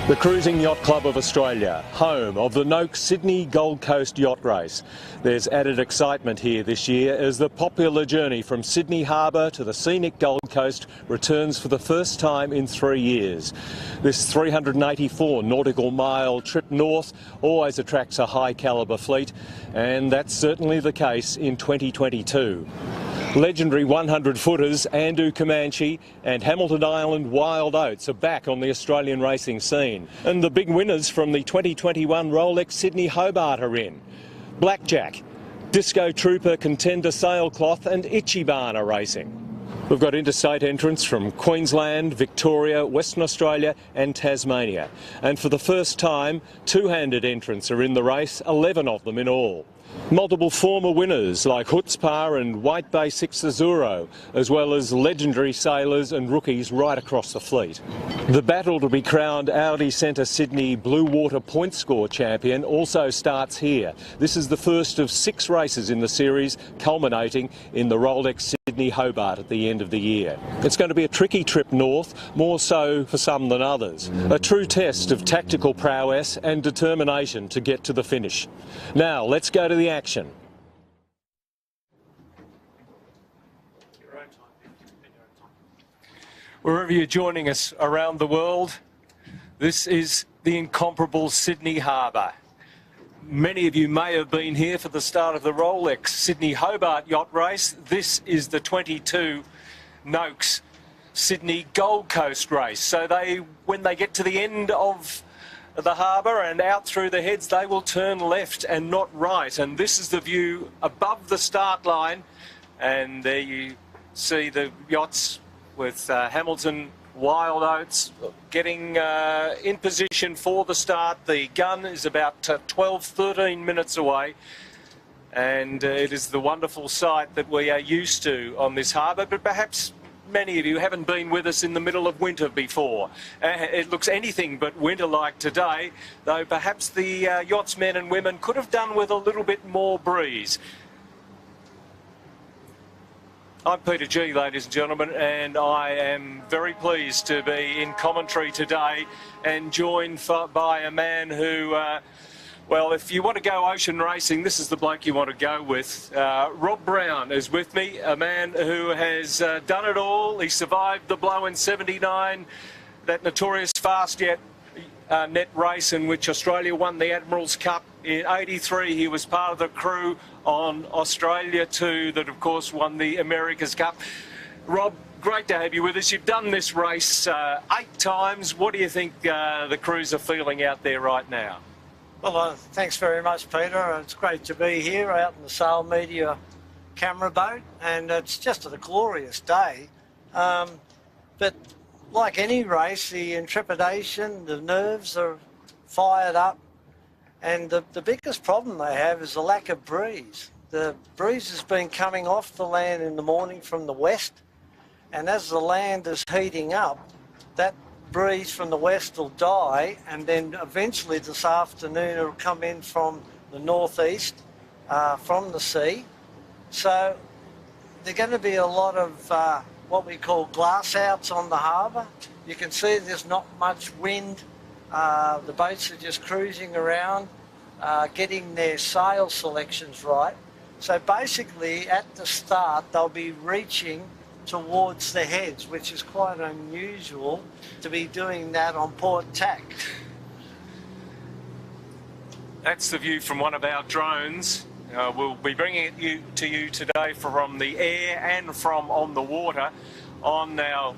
The Cruising Yacht Club of Australia, home of the Noakes Sydney Gold Coast Yacht Race. There's added excitement here this year as the popular journey from Sydney Harbour to the scenic Gold Coast returns for the first time in 3 years. This 384 nautical mile trip north always attracts a high calibre fleet, and that's certainly the case in 2022. Legendary 100-footers Andrew Comanche and Hamilton Island Wild Oats are back on the Australian racing scene. And the big winners from the 2021 Rolex Sydney Hobart are in. Blackjack, Disco Trooper Contender Sailcloth and Ichiban are racing. We've got interstate entrants from Queensland, Victoria, Western Australia and Tasmania. And for the first time, two-handed entrants are in the race, 11 of them in all. Multiple former winners like Hutzpah and White Bay Six Azuro, as well as legendary sailors and rookies right across the fleet. The battle to be crowned Audi Centre Sydney Blue Water Point Score champion also starts here. This is the first of 6 races in the series, culminating in the Rolex Sydney Hobart at the end of the year. It's going to be a tricky trip north, more so for some than others. A true test of tactical prowess and determination to get to the finish. Now, let's go to the action. Wherever you're joining us around the world, this is the incomparable Sydney Harbour. Many of you may have been here for the start of the Rolex Sydney Hobart Yacht Race. This is the 22 Noakes Sydney Gold Coast Race. So when they get to the end of the harbour and out through the heads, they will turn left and not right. And this is the view above the start line. And there you see the yachts with Hamilton Wild Oats getting in position for the start. The gun is about 12-13 minutes away. And it is the wonderful sight that we are used to on this harbour, but perhaps many of you haven't been with us in the middle of winter before. It looks anything but winter-like today, though perhaps the yachtsmen and women could have done with a little bit more breeze. I'm Peter G, ladies and gentlemen, and I am very pleased to be in commentary today and joined by a man who, well, if you want to go ocean racing, this is the bloke you want to go with. Rob Brown is with me, a man who has done it all. He survived the blow in '79, that notorious fast jet net race in which Australia won the Admiral's Cup. In '83, he was part of the crew on Australia 2 that, of course, won the America's Cup. Rob, great to have you with us. You've done this race 8 times. What do you think the crews are feeling out there right now? Well, thanks very much, Peter. It's great to be here out in the Sail Media camera boat, and it's just a glorious day. But like any race, the intrepidation, the nerves are fired up, and the biggest problem they have is the lack of breeze. The breeze has been coming off the land in the morning from the west, and as the land is heating up, that breeze from the west will die, and then eventually this afternoon it'll come in from the northeast, from the sea. So there's going to be a lot of what we call glass outs on the harbour. You can see there's not much wind. The boats are just cruising around, getting their sail selections right. So basically at the start they'll be reaching towards the heads, which is quite unusual to be doing that on port tack. That's the view from one of our drones. We'll be bringing it to you today from the air and from on the water. On our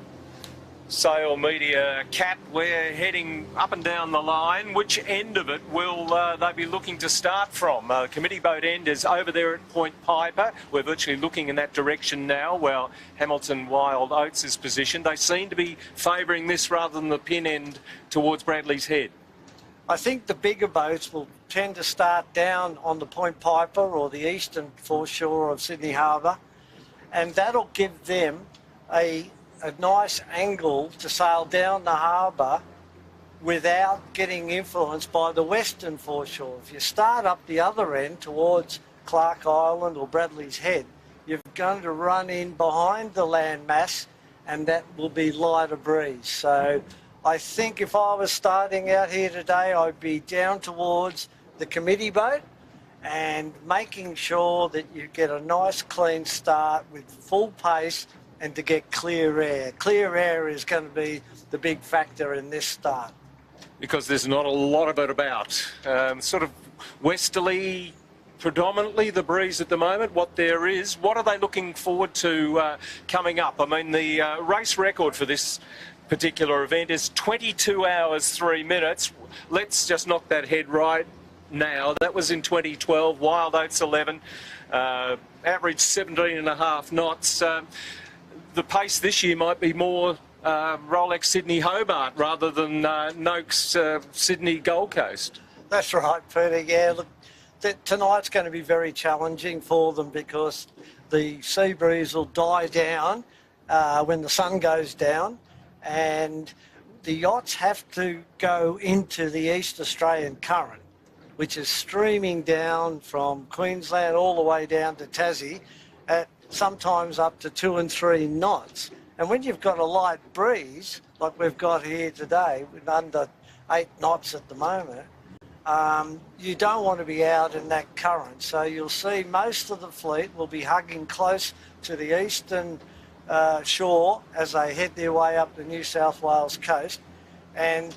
Sail Media Cat, we're heading up and down the line. Which end of it will they be looking to start from? Committee boat end is over there at Point Piper. We're virtually looking in that direction now, while Hamilton Wild Oats is positioned. They seem to be favouring this rather than the pin end towards Bradley's Head. I think the bigger boats will tend to start down on the Point Piper or the eastern foreshore of Sydney Harbour, and that'll give them a nice angle to sail down the harbour without getting influenced by the western foreshore. If you start up the other end towards Clark Island or Bradley's Head, you're going to run in behind the land mass, and that will be lighter breeze. So I think if I was starting out here today, I'd be down towards the committee boat and making sure that you get a nice clean start with full pace and to get clear air. Clear air is going to be the big factor in this start. Because there's not a lot of it about. Sort of westerly, predominantly the breeze at the moment. What there is, what are they looking forward to coming up? I mean, the race record for this particular event is 22 hours 3 minutes. Let's just knock that head right now. That was in 2012, Wild Oats 11, average 17.5 knots. The pace this year might be more Rolex Sydney Hobart rather than Noakes Sydney Gold Coast. That's right, Peter. Yeah, look, tonight's going to be very challenging for them because the sea breeze will die down when the sun goes down, and the yachts have to go into the East Australian current, which is streaming down from Queensland all the way down to Tassie at sometimes up to 2 and 3 knots. And when you've got a light breeze, like we've got here today, with under 8 knots at the moment, you don't want to be out in that current. So you'll see most of the fleet will be hugging close to the eastern shore as they head their way up the New South Wales coast. And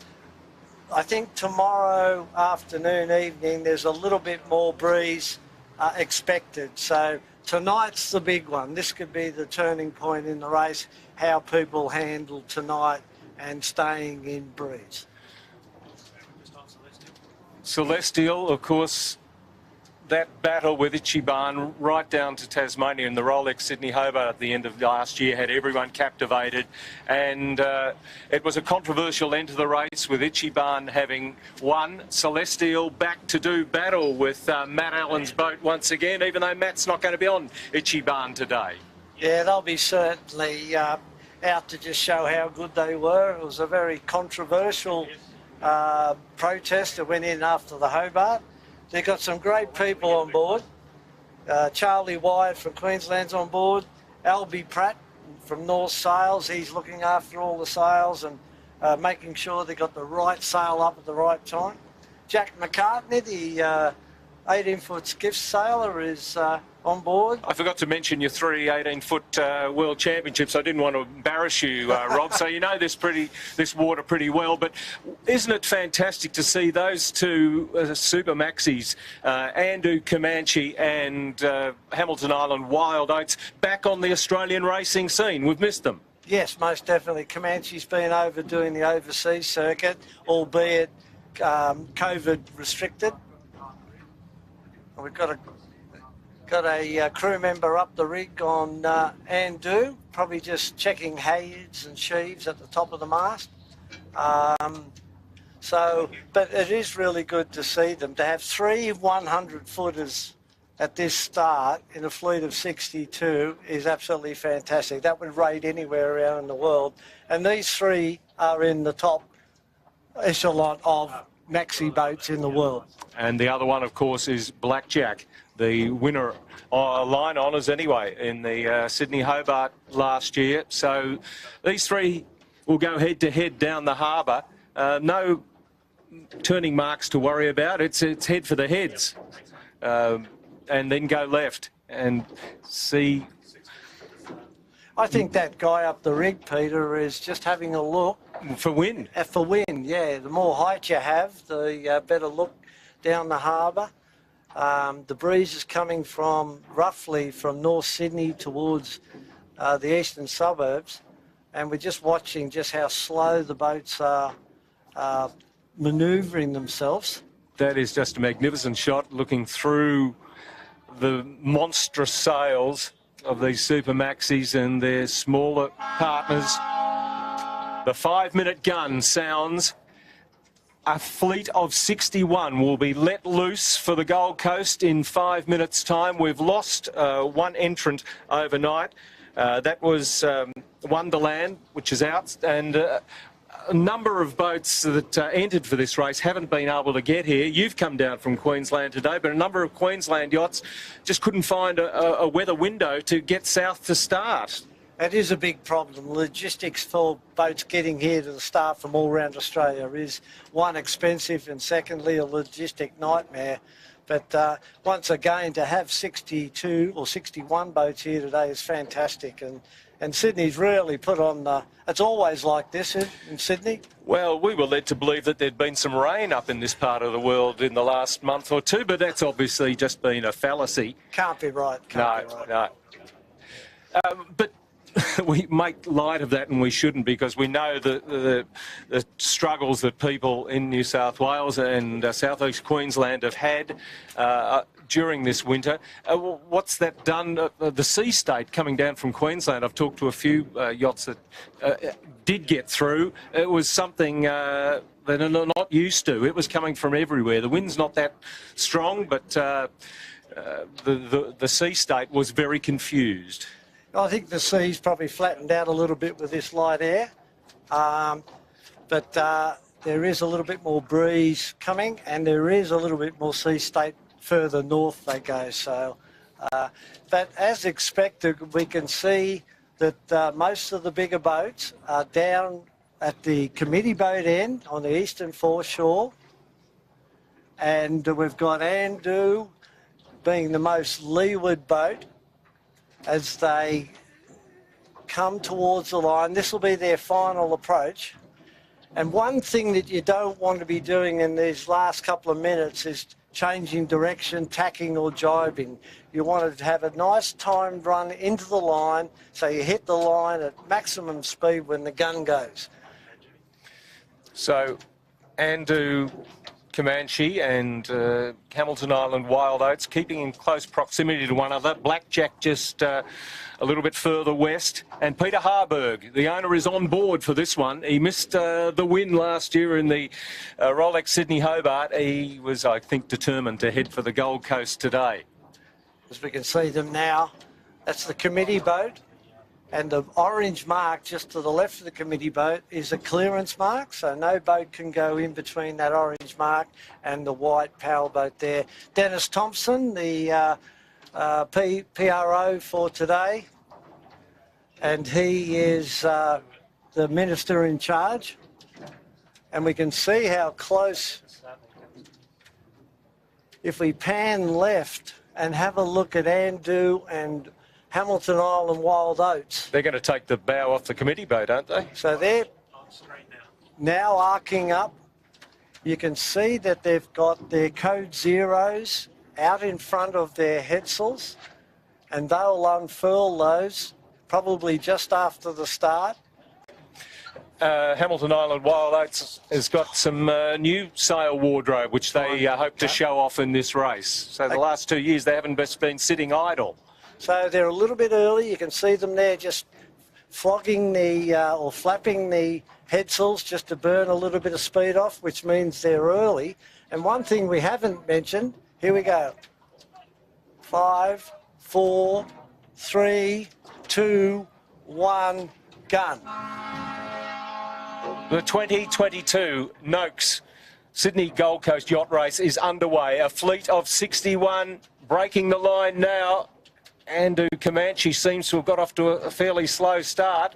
I think tomorrow afternoon, evening, there's a little bit more breeze expected. So tonight's the big one. This could be the turning point in the race, how people handle tonight and staying in breeze. Celestial, of course, that battle with Ichiban right down to Tasmania in the Rolex Sydney Hobart at the end of last year had everyone captivated, and it was a controversial end to the race with Ichiban having won. Celestial back to do battle with Matt Allen's boat once again, even though Matt's not going to be on Ichiban today. Yeah, they'll be certainly out to just show how good they were. It was a very controversial protest that went in after the Hobart. They've got some great people on board. Charlie Wyatt from Queensland's on board. Albie Pratt from North Sails, he's looking after all the sails and making sure they got the right sail up at the right time. Jack McCartney, the 18-foot skiff sailor, is on board. I forgot to mention your 3 18-foot World Championships. I didn't want to embarrass you, Rob, so you know this water pretty well. But isn't it fantastic to see those two super maxis, Andu Comanche and Hamilton Island Wild Oats, back on the Australian racing scene? We've missed them. Yes, most definitely. Comanche's been over doing the overseas circuit, albeit COVID restricted. We've got a crew member up the rig on Andu, probably just checking halyards and sheaves at the top of the mast. But it is really good to see them. To have 3 100-footers at this start in a fleet of 62 is absolutely fantastic. That would rate anywhere around in the world. And these 3 are in the top echelon of maxi boats in the world. And the other one, of course, is Blackjack, the winner, line honours anyway, in the Sydney Hobart last year. So these 3 will go head-to-head down the harbour. No turning marks to worry about. It's head for the heads. And then go left and see. I think that guy up the rig, Peter, is just having a look. For wind? For wind, yeah. The more height you have, the better look down the harbour. The breeze is coming roughly from North Sydney towards the eastern suburbs, and we're just watching just how slow the boats are manoeuvring themselves. That is just a magnificent shot, looking through the monstrous sails of these super maxis and their smaller partners. The 5-minute gun sounds. A fleet of 61 will be let loose for the Gold Coast in 5 minutes' time. We've lost 1 entrant overnight. That was Wonderland, which is out, and a number of boats that entered for this race haven't been able to get here. You've come down from Queensland today, but a number of Queensland yachts just couldn't find a weather window to get south to start. That is a big problem. Logistics for boats getting here to the start from all around Australia is, one, expensive, and secondly, a logistic nightmare. But once again, to have 62 or 61 boats here today is fantastic. And Sydney's really put on the... It's always like this in Sydney. Well, we were led to believe that there'd been some rain up in this part of the world in the last month or two, but that's obviously just been a fallacy. Can't be right. Can't be right. No. But we make light of that, and we shouldn't, because we know the struggles that people in New South Wales and South East Queensland have had during this winter. What's that done? The sea state coming down from Queensland, I've talked to a few yachts that did get through. It was something that they're not used to. It was coming from everywhere. The wind's not that strong, but the sea state was very confused. I think the sea's probably flattened out a little bit with this light air, but there is a little bit more breeze coming, and there is a little bit more sea state further north they go. So, but as expected, we can see that most of the bigger boats are down at the committee boat end on the eastern foreshore, and we've got Andu being the most leeward boat as they come towards the line. This will be their final approach. And one thing that you don't want to be doing in these last couple of minutes is changing direction, tacking or jibing. You want to have a nice timed run into the line so you hit the line at maximum speed when the gun goes. So, Andu, Comanche and Hamilton Island Wild Oats keeping in close proximity to one another. Blackjack just a little bit further west. And Peter Harburg, the owner, is on board for this one. He missed the win last year in the Rolex Sydney Hobart. He was, I think, determined to head for the Gold Coast today. As we can see them now, that's the committee boat. And the orange mark just to the left of the committee boat is a clearance mark, so no boat can go in between that orange mark and the white power boat there. Dennis Thompson, the PRO for today, and he is the minister in charge. And we can see how close, if we pan left and have a look at Andu and Hamilton Island Wild Oats. They're going to take the bow off the committee boat, aren't they? So they're now arcing up. You can see that they've got their code zeros out in front of their headsails, and they'll unfurl those probably just after the start. Hamilton Island Wild Oats has got some new sail wardrobe, which they hope to show off in this race. So the last 2 years they haven't just been sitting idle. So they're a little bit early. You can see them there just flogging the or flapping the headsails just to burn a little bit of speed off, which means they're early. And one thing we haven't mentioned, here we go. 5, 4, 3, 2, 1, gun. The 2022 Noakes Sydney Gold Coast Yacht Race is underway. A fleet of 61 breaking the line now. Andu Comanche seems to have got off to a fairly slow start.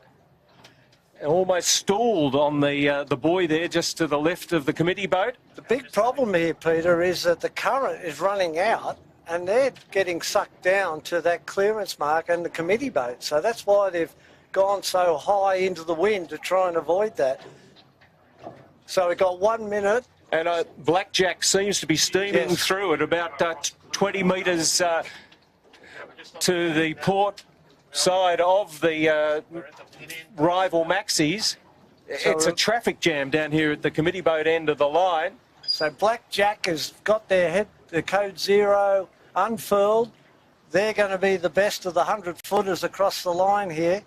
Almost stalled on the buoy there just to the left of the committee boat. The big problem here, Peter, is that the current is running out and they're getting sucked down to that clearance mark and the committee boat. So that's why they've gone so high into the wind to try and avoid that. So we've got 1 minute. And Blackjack seems to be steaming through at about 20 metres to the port side of the rival Maxis. It's a traffic jam down here at the committee boat end of the line. So Blackjack has got the code zero unfurled. They're going to be the best of the 100-footers across the line here.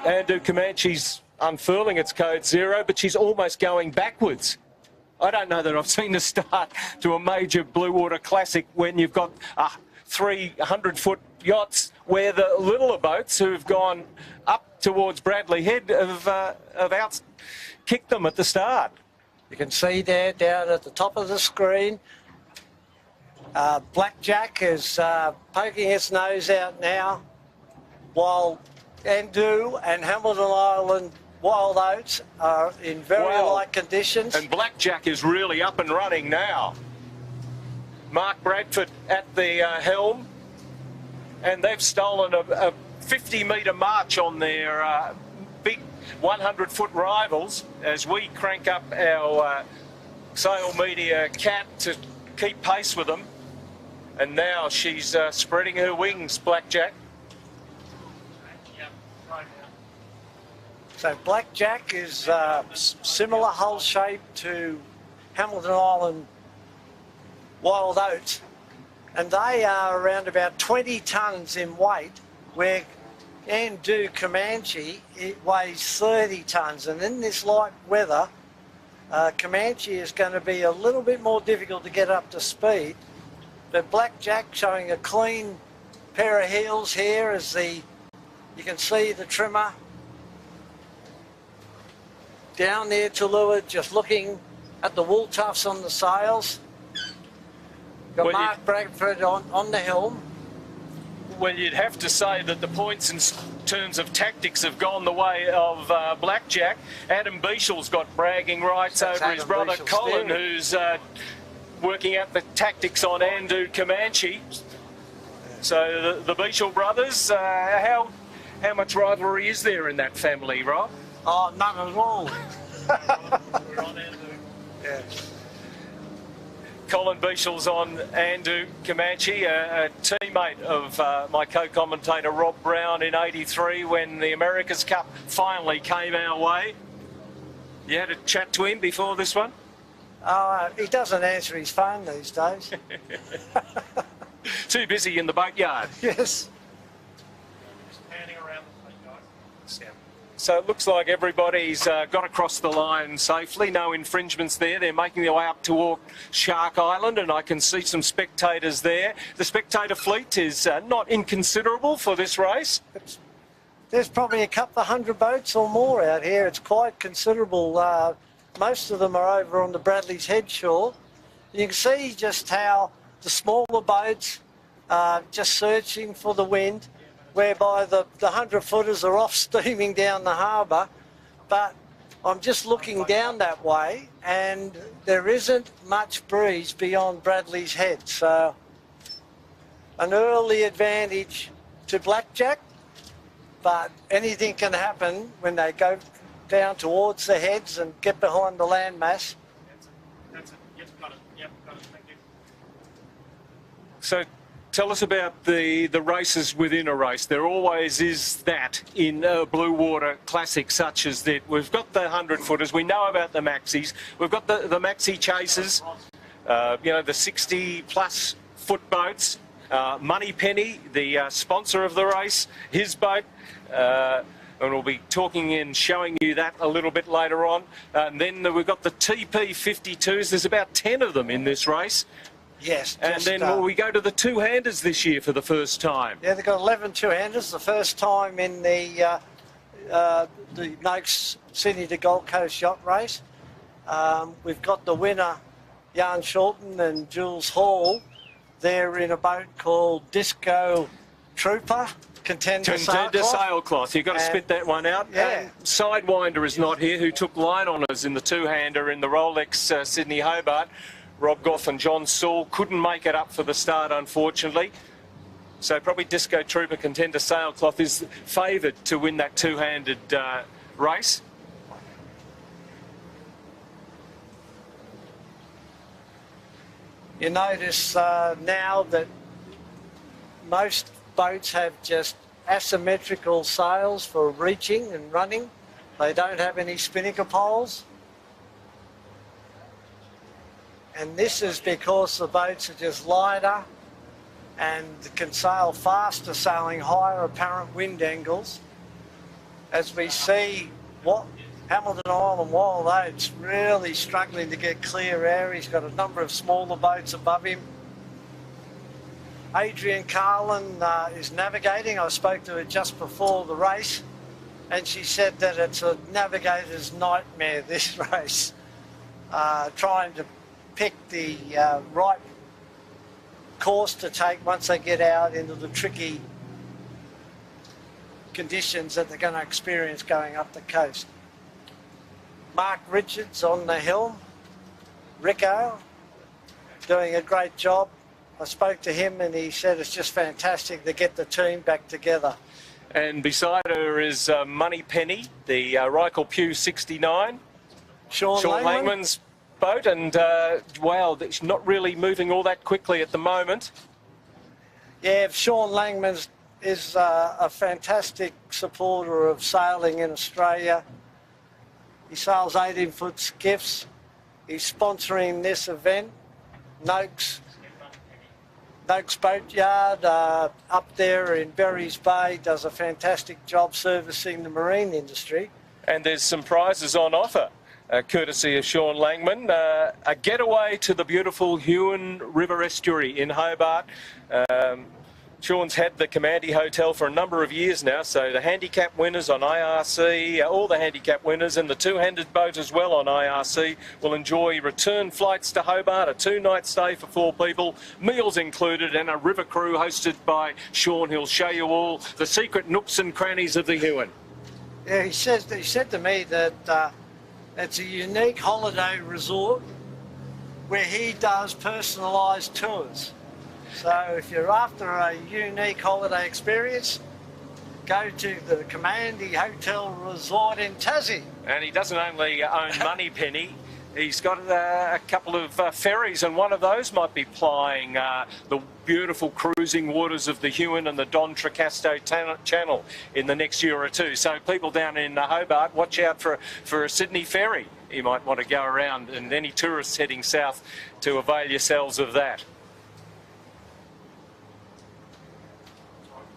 Andu Comanche's unfurling its code zero, but she's almost going backwards. I don't know that I've seen the start to a major blue water classic when you've got 300-foot yachts where the littler boats who've gone up towards Bradley Head have kicked them at the start. You can see there down at the top of the screen, Blackjack is poking its nose out now. while Andoo and Hamilton Island wild oats are in very light conditions. And Blackjack is really up and running now. Mark Bradford at the helm, and they've stolen a 50-metre march on their big 100-foot rivals as we crank up our sail media cat to keep pace with them. And now she's spreading her wings, Blackjack. So Blackjack is similar hull shape to Hamilton Island wild oats, and they are around about 20 tonnes in weight, where Andoo Comanche, it weighs 30 tonnes, and in this light weather, Comanche is going to be a little bit more difficult to get up to speed. But Blackjack showing a clean pair of heels here as you can see the trimmer down there to leeward, just looking at the wool tufts on the sails. Got Mark Bradford on the helm. Well, you'd have to say that the points in terms of tactics have gone the way of Blackjack. Adam Beechel's got bragging rights over his brother Colin, who's working out the tactics on Andoo Comanche. So the Beechel brothers, how much rivalry is there in that family, Rob? Oh, none at all. We're on Andoo. Yeah. Colin Beechel's on Andoo Comanche, a teammate of my co-commentator Rob Brown in '83 when the America's Cup finally came our way. You had a chat to him before this one? He doesn't answer his phone these days. Too busy in the boatyard. Yes. So it looks like everybody's got across the line safely. No infringements there. They're making their way up toward Shark Island, and I can see some spectators there. The spectator fleet is not inconsiderable for this race. There's probably a couple of hundred boats or more out here. It's quite considerable. Most of them are over on the Bradley's Head shore. You can see just how the smaller boats are just searching for the wind, whereby the 100-footers are off steaming down the harbour. But I'm just looking down that way and there isn't much breeze beyond Bradley's Head. So an early advantage to Blackjack, but anything can happen when they go down towards the heads and get behind the landmass. That's it. Yep, got it. Thank you. So tell us about the races within a race. There always is that in blue water classics such as that. We've got the 100-footers, we know about the maxis, we've got the maxi chasers, you know, the 60-plus foot boats. Moneypenny, the sponsor of the race, his boat, and we'll be talking and showing you that a little bit later on. And then we've got the TP52s. There's about 10 of them in this race. Yes. And then we go to the two-handers this year for the first time. Yeah, they've got 11 two-handers, the first time in the Noakes Sydney to Gold Coast yacht race. We've got the winner, Jan Shorten and Jules Hall. They're in a boat called Disco Trooper, Contender Sailcloth. You've got to spit that one out. Yeah. Sidewinder is not here, who took line honours in the two-hander in the Rolex Sydney Hobart. Rob Goff and John Saul couldn't make it up for the start, unfortunately. So probably Disco Trooper Contender Sailcloth is favoured to win that two-handed race. You notice now that most boats have just asymmetrical sails for reaching and running. They don't have any spinnaker poles. And this is because the boats are just lighter and can sail faster, sailing higher apparent wind angles. As we see what Hamilton Island Wild Oats really struggling to get clear air. He's got a number of smaller boats above him. Adrian Carlin is navigating. I spoke to her just before the race and she said that it's a navigator's nightmare, this race. Trying to pick the right course to take once they get out into the tricky conditions that they're going to experience going up the coast. Mark Richards on the helm, Rico, doing a great job. I spoke to him and he said it's just fantastic to get the team back together. And beside her is Moneypenny, the Rykel Pew 69. Sean Langman's boat, and wow, it's not really moving all that quickly at the moment. Yeah, Sean Langman is a fantastic supporter of sailing in Australia. He sails 18-foot skiffs. He's sponsoring this event. Noakes Boat Yard up there in Berries Bay does a fantastic job servicing the marine industry. And there's some prizes on offer, courtesy of Sean Langman. A getaway to the beautiful Huon River Estuary in Hobart. Sean's had the Commandy Hotel for a number of years now, so the handicap winners on IRC, all the handicap winners and the two-handed boat as well on IRC will enjoy return flights to Hobart, a two-night stay for 4 people, meals included, and a river crew hosted by Sean. He'll show you all the secret nooks and crannies of the Huon. Yeah, he said to me that it's a unique holiday resort where he does personalised tours. So if you're after a unique holiday experience, go to the Commandy Hotel Resort in Tassie. And he doesn't only own Moneypenny, he's got a couple of ferries, and one of those might be plying the beautiful cruising waters of the Huon and the Don Tricasto Channel in the next year or two. So people down in Hobart, watch out for a Sydney ferry. You might want to go around, and any tourists heading south to avail yourselves of that.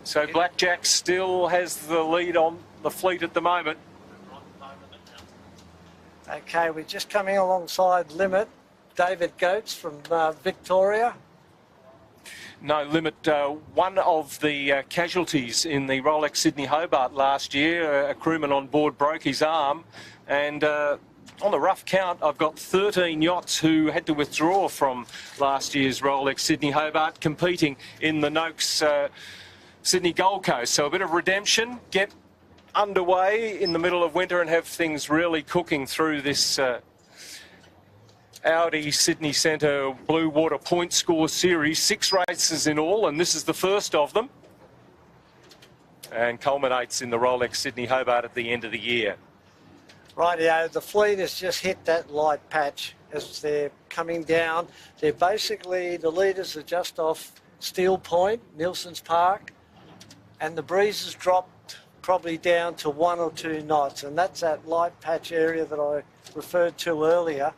So Blackjack still has the lead on the fleet at the moment. Okay, we're just coming alongside Limit. David Goetz from Victoria. No, Limit, one of the casualties in the Rolex Sydney Hobart last year, a crewman on board broke his arm, and on the rough count, I've got 13 yachts who had to withdraw from last year's Rolex Sydney Hobart, competing in the Noakes Sydney Gold Coast. So a bit of redemption, get underway in the middle of winter and have things really cooking through this Audi Sydney Centre Blue Water Point Score Series. 6 races in all, and this is the first of them, and culminates in the Rolex Sydney Hobart at the end of the year. Rightio, the fleet has just hit that light patch as they're coming down. They're basically, the leaders are just off Steel Point, Nielsen's Park, and the breeze has dropped probably down to 1 or 2 knots, and that's that light patch area that I referred to earlier.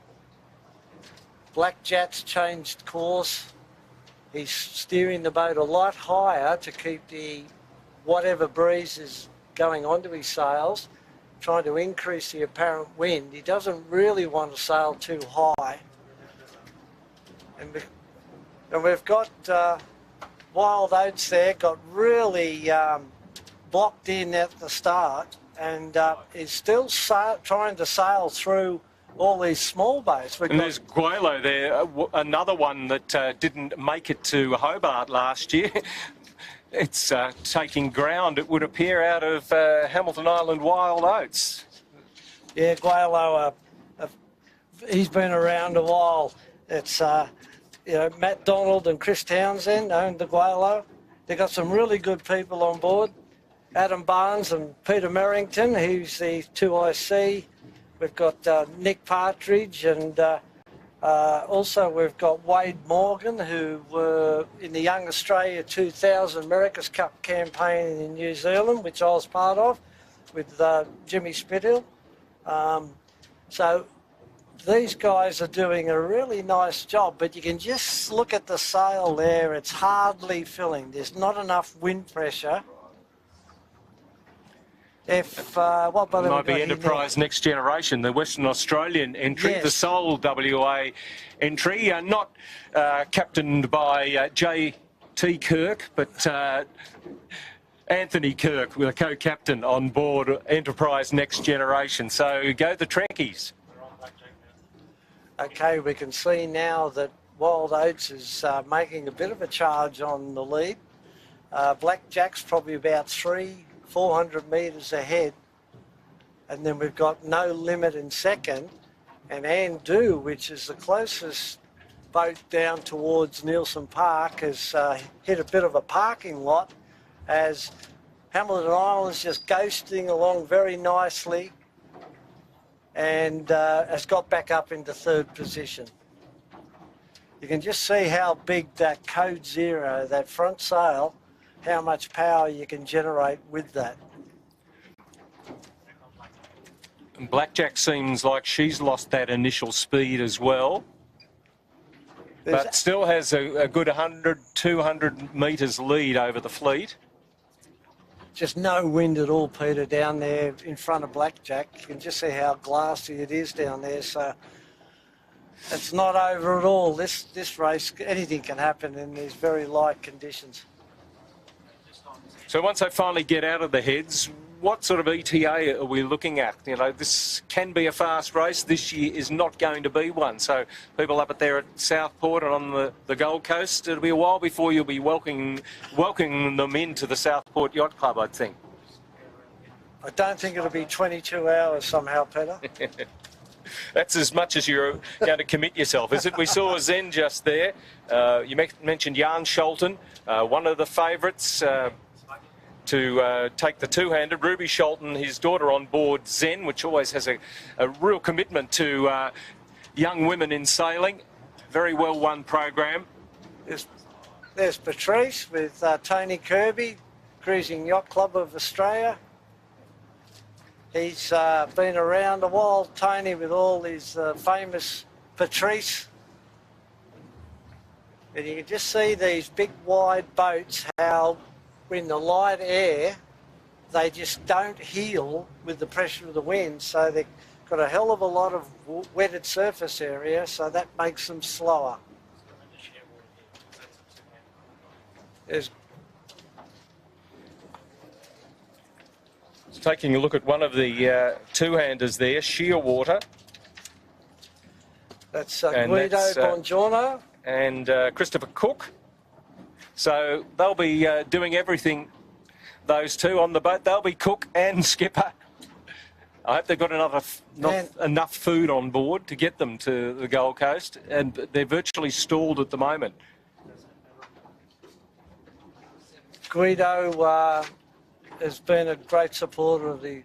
Blackjack's changed course. He's steering the boat a lot higher to keep the whatever breeze is going onto his sails, trying to increase the apparent wind. He doesn't really want to sail too high. And we've got Wild Oats there, got really blocked in at the start, and is still trying to sail through all these small boats. And there's Guelo there, another one that didn't make it to Hobart last year. It's taking ground, it would appear, out of Hamilton Island Wild Oats. Yeah, Guelo, he's been around a while. It's you know, Matt Donald and Chris Townsend owned the Guelo. They've got some really good people on board. Adam Barnes and Peter Merrington, who's the 2IC. We've got Nick Partridge, and also we've got Wade Morgan, who were in the Young Australia 2000 America's Cup campaign in New Zealand, which I was part of, with Jimmy Spithill. So these guys are doing a really nice job, but you can just look at the sail there, it's hardly filling. There's not enough wind pressure. What boat might be Enterprise Next Generation, the Western Australian entry, yes. The sole WA entry, not captained by J.T. Kirk, but Anthony Kirk, with a co-captain on board Enterprise Next Generation. So go the Trekkies. Okay, we can see now that Wild Oats is making a bit of a charge on the lead. Blackjack's probably about 3 400 metres ahead. And then we've got No Limit in second. And Andu, which is the closest boat down towards Nielsen Park, has hit a bit of a parking lot as Hamilton Island's just ghosting along very nicely and has got back up into third position. You can just see how big that Code Zero, that front sail, how much power you can generate with that. And Blackjack seems like she's lost that initial speed as well, but still has a good 100, 200 metres lead over the fleet. Just no wind at all, Peter, down there in front of Blackjack. You can just see how glassy it is down there, so it's not over at all. This race, anything can happen in these very light conditions. So once they finally get out of the heads, what sort of ETA are we looking at? You know, this can be a fast race. This year is not going to be one. So people up there at Southport and on the Gold Coast, it'll be a while before you'll be welcoming them into the Southport Yacht Club, I think. I don't think it'll be 22 hours somehow, Peter. That's as much as you're going to commit yourself, is it? We saw Zen just there. You mentioned Jan Scholten, one of the favourites to take the two-handed. Ruby Scholten, his daughter on board Zen, which always has a real commitment to young women in sailing. Very well won program. There's Patrice with Tony Kirby, Cruising Yacht Club of Australia. He's been around a while, Tony, with all his famous Patrice. And you can just see these big wide boats, how in the light air, they just don't heel with the pressure of the wind. So they've got a hell of a lot of wetted surface area, so that makes them slower. There's taking a look at one of the two-handers there, Shearwater. That's Guido Bongiorno. And Christopher Cook. So they'll be doing everything, those two on the boat. They'll be cook and skipper. I hope they've got enough food on board to get them to the Gold Coast, and they're virtually stalled at the moment. Guido has been a great supporter of the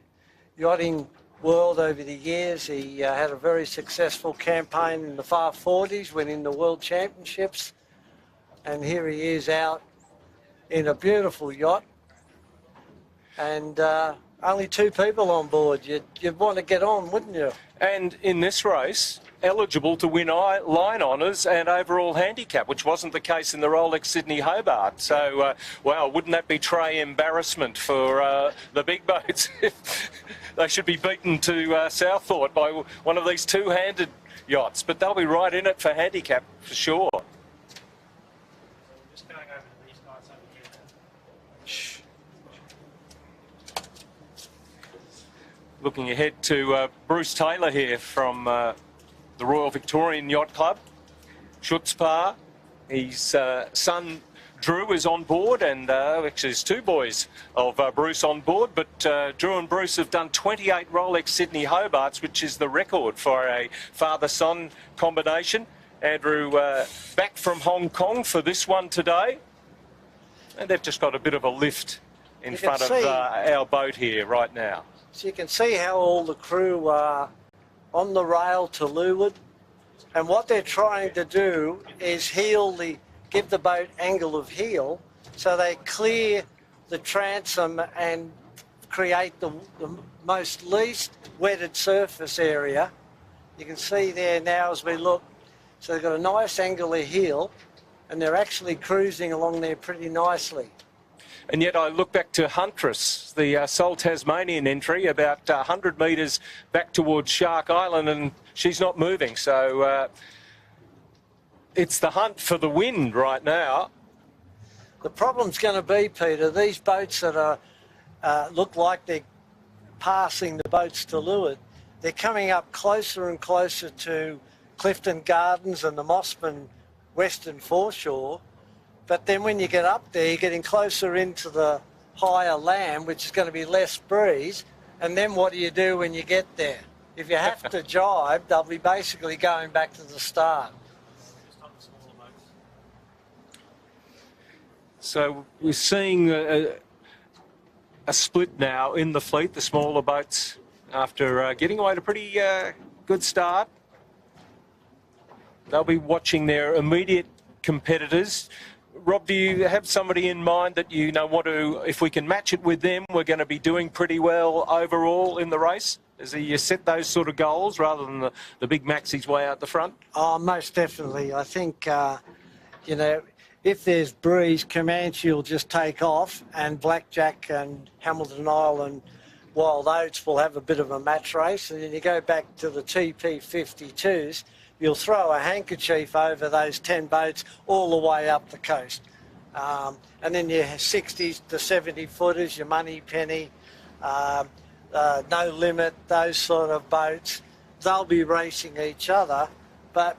yachting world over the years. He had a very successful campaign in the far 40s, winning the World Championships. And here he is out in a beautiful yacht. And only two people on board. You'd want to get on, wouldn't you? And in this race, eligible to win line honours and overall handicap, which wasn't the case in the Rolex Sydney Hobart. So, wow, wouldn't that be tray embarrassment for the big boats? They should be beaten to Southport by one of these two-handed yachts, but they'll be right in it for handicap for sure. Just going over to these guys over here. Looking ahead to Bruce Taylor here from the Royal Victorian Yacht Club. Schutzpaar, his son Drew is on board, and actually there's two boys of Bruce on board, but Drew and Bruce have done 28 Rolex Sydney Hobarts, which is the record for a father-son combination. Andrew back from Hong Kong for this one today, and they've just got a bit of a lift in front of our boat here right now. So you can see how all the crew are on the rail to leeward, and what they're trying to do is give the boat angle of heel, so they clear the transom and create the most least wetted surface area. You can see there now as we look, so they've got a nice angle of heel, and they're actually cruising along there pretty nicely. And yet I look back to Huntress, the sole Tasmanian entry, about 100 metres back towards Shark Island, and she's not moving. So it's the hunt for the wind right now. The problem's going to be, Peter, these boats that are look like they're passing the boats to leeward, they're coming up closer and closer to Clifton Gardens and the Mossman Western Foreshore. But then when you get up there, you're getting closer into the higher land, which is going to be less breeze. And then what do you do when you get there? If you have to jibe, they'll be basically going back to the start. So we're seeing a split now in the fleet, the smaller boats, after getting away at a pretty good start. They'll be watching their immediate competitors. Rob, do you have somebody in mind that you know want to, if we can match it with them, we're going to be doing pretty well overall in the race? As you set those sort of goals rather than the big maxis way out the front? Oh, most definitely. I think, you know, if there's breeze, Comanche will just take off, and Blackjack and Hamilton Island Wild Oats will have a bit of a match race. And then you go back to the TP52s, you'll throw a handkerchief over those 10 boats all the way up the coast. And then your 60s to 70 footers, your Money Penny, No Limit, those sort of boats, they'll be racing each other. But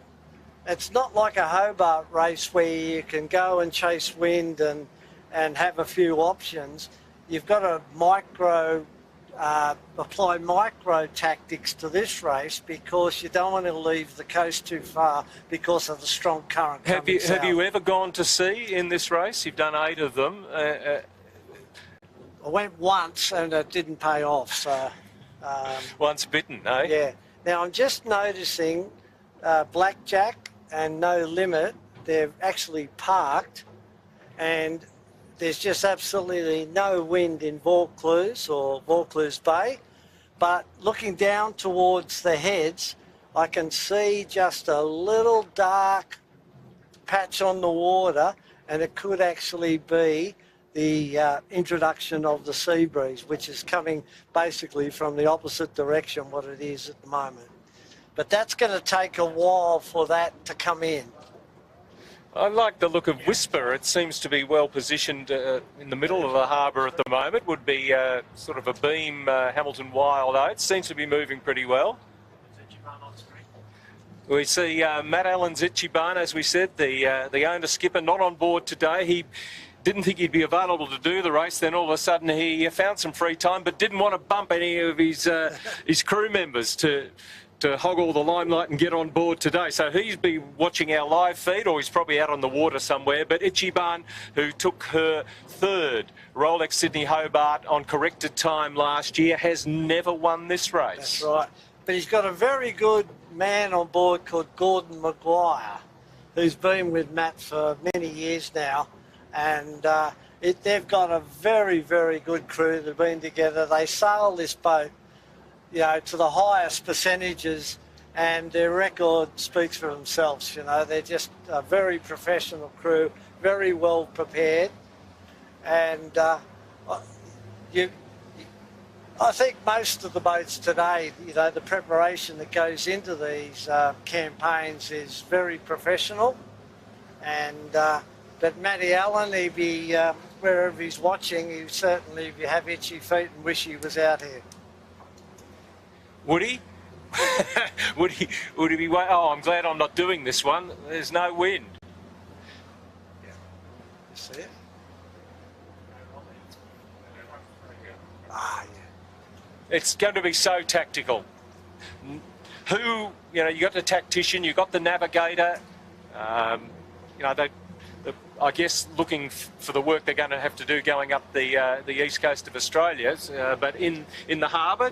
it's not like a Hobart race where you can go and chase wind and have a few options. You've got to apply micro tactics to this race because you don't want to leave the coast too far because of the strong current. Have you ever gone to sea in this race? You've done 8 of them. I went once and it didn't pay off. So once bitten, eh? Yeah. Now I'm just noticing Blackjack and No Limit, they're actually parked, and there's just absolutely no wind in Vaucluse or Vaucluse Bay. But looking down towards the heads, I can see just a little dark patch on the water, and it could actually be the introduction of the sea breeze, which is coming basically from the opposite direction what it is at the moment. But that's going to take a while for that to come in. I like the look of Whisper. It seems to be well positioned in the middle of the harbour at the moment. Would be sort of a beam Hamilton Wild Oats. Seems to be moving pretty well. We see Matt Allen's Ichiban, as we said, the owner skipper, not on board today. He didn't think he'd be available to do the race. Then all of a sudden he found some free time, but didn't want to bump any of his crew members to hog all the limelight and get on board today. So he's been watching our live feed, or he's probably out on the water somewhere. But Ichiban, who took her 3rd Rolex Sydney Hobart on corrected time last year, has never won this race. That's right. But he's got a very good man on board called Gordon Maguire, who's been with Matt for many years now. And they've got a very, very good crew that have been together. They sail this boat, you know, to the highest percentages, and their record speaks for themselves. You know, they're just a very professional crew, very well prepared, and I think most of the boats today, you know, the preparation that goes into these campaigns is very professional, and but Matty Allen, he'd be wherever he's watching, he certainly be have itchy feet and wish he was out here. Would he? would he be? Oh, I'm glad I'm not doing this one. There's no wind. Yeah. You see it? Ah, yeah. It's going to be so tactical. Who, you know, you got the tactician, you got the navigator. You know, I guess looking for the work they're going to have to do going up the east coast of Australia. But in the harbour,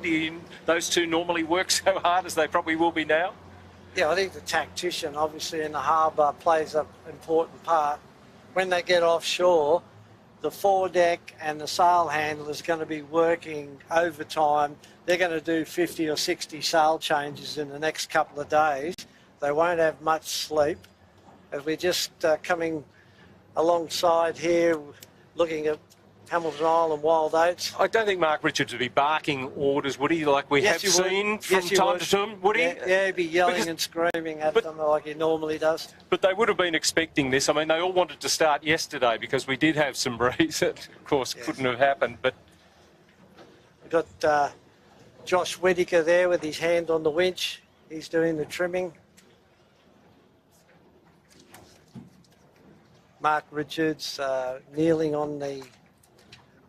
those two normally work so hard as they probably will be now? Yeah, I think the tactician, obviously, in the harbour plays an important part. When they get offshore, the foredeck and the sail handlers are going to be working overtime. They're going to do 50 or 60 sail changes in the next couple of days. They won't have much sleep. As we're just coming alongside here, looking at Hamilton Island Wild Oats. I don't think Mark Richards would be barking orders, would he? Like we have seen from time to time, would he? Yeah, he'd be yelling and screaming at them like he normally does. But they would have been expecting this. I mean, they all wanted to start yesterday because we did have some breeze. That, of course, couldn't have happened. But we've got Josh Whittaker there with his hand on the winch. He's doing the trimming. Mark Richards kneeling on the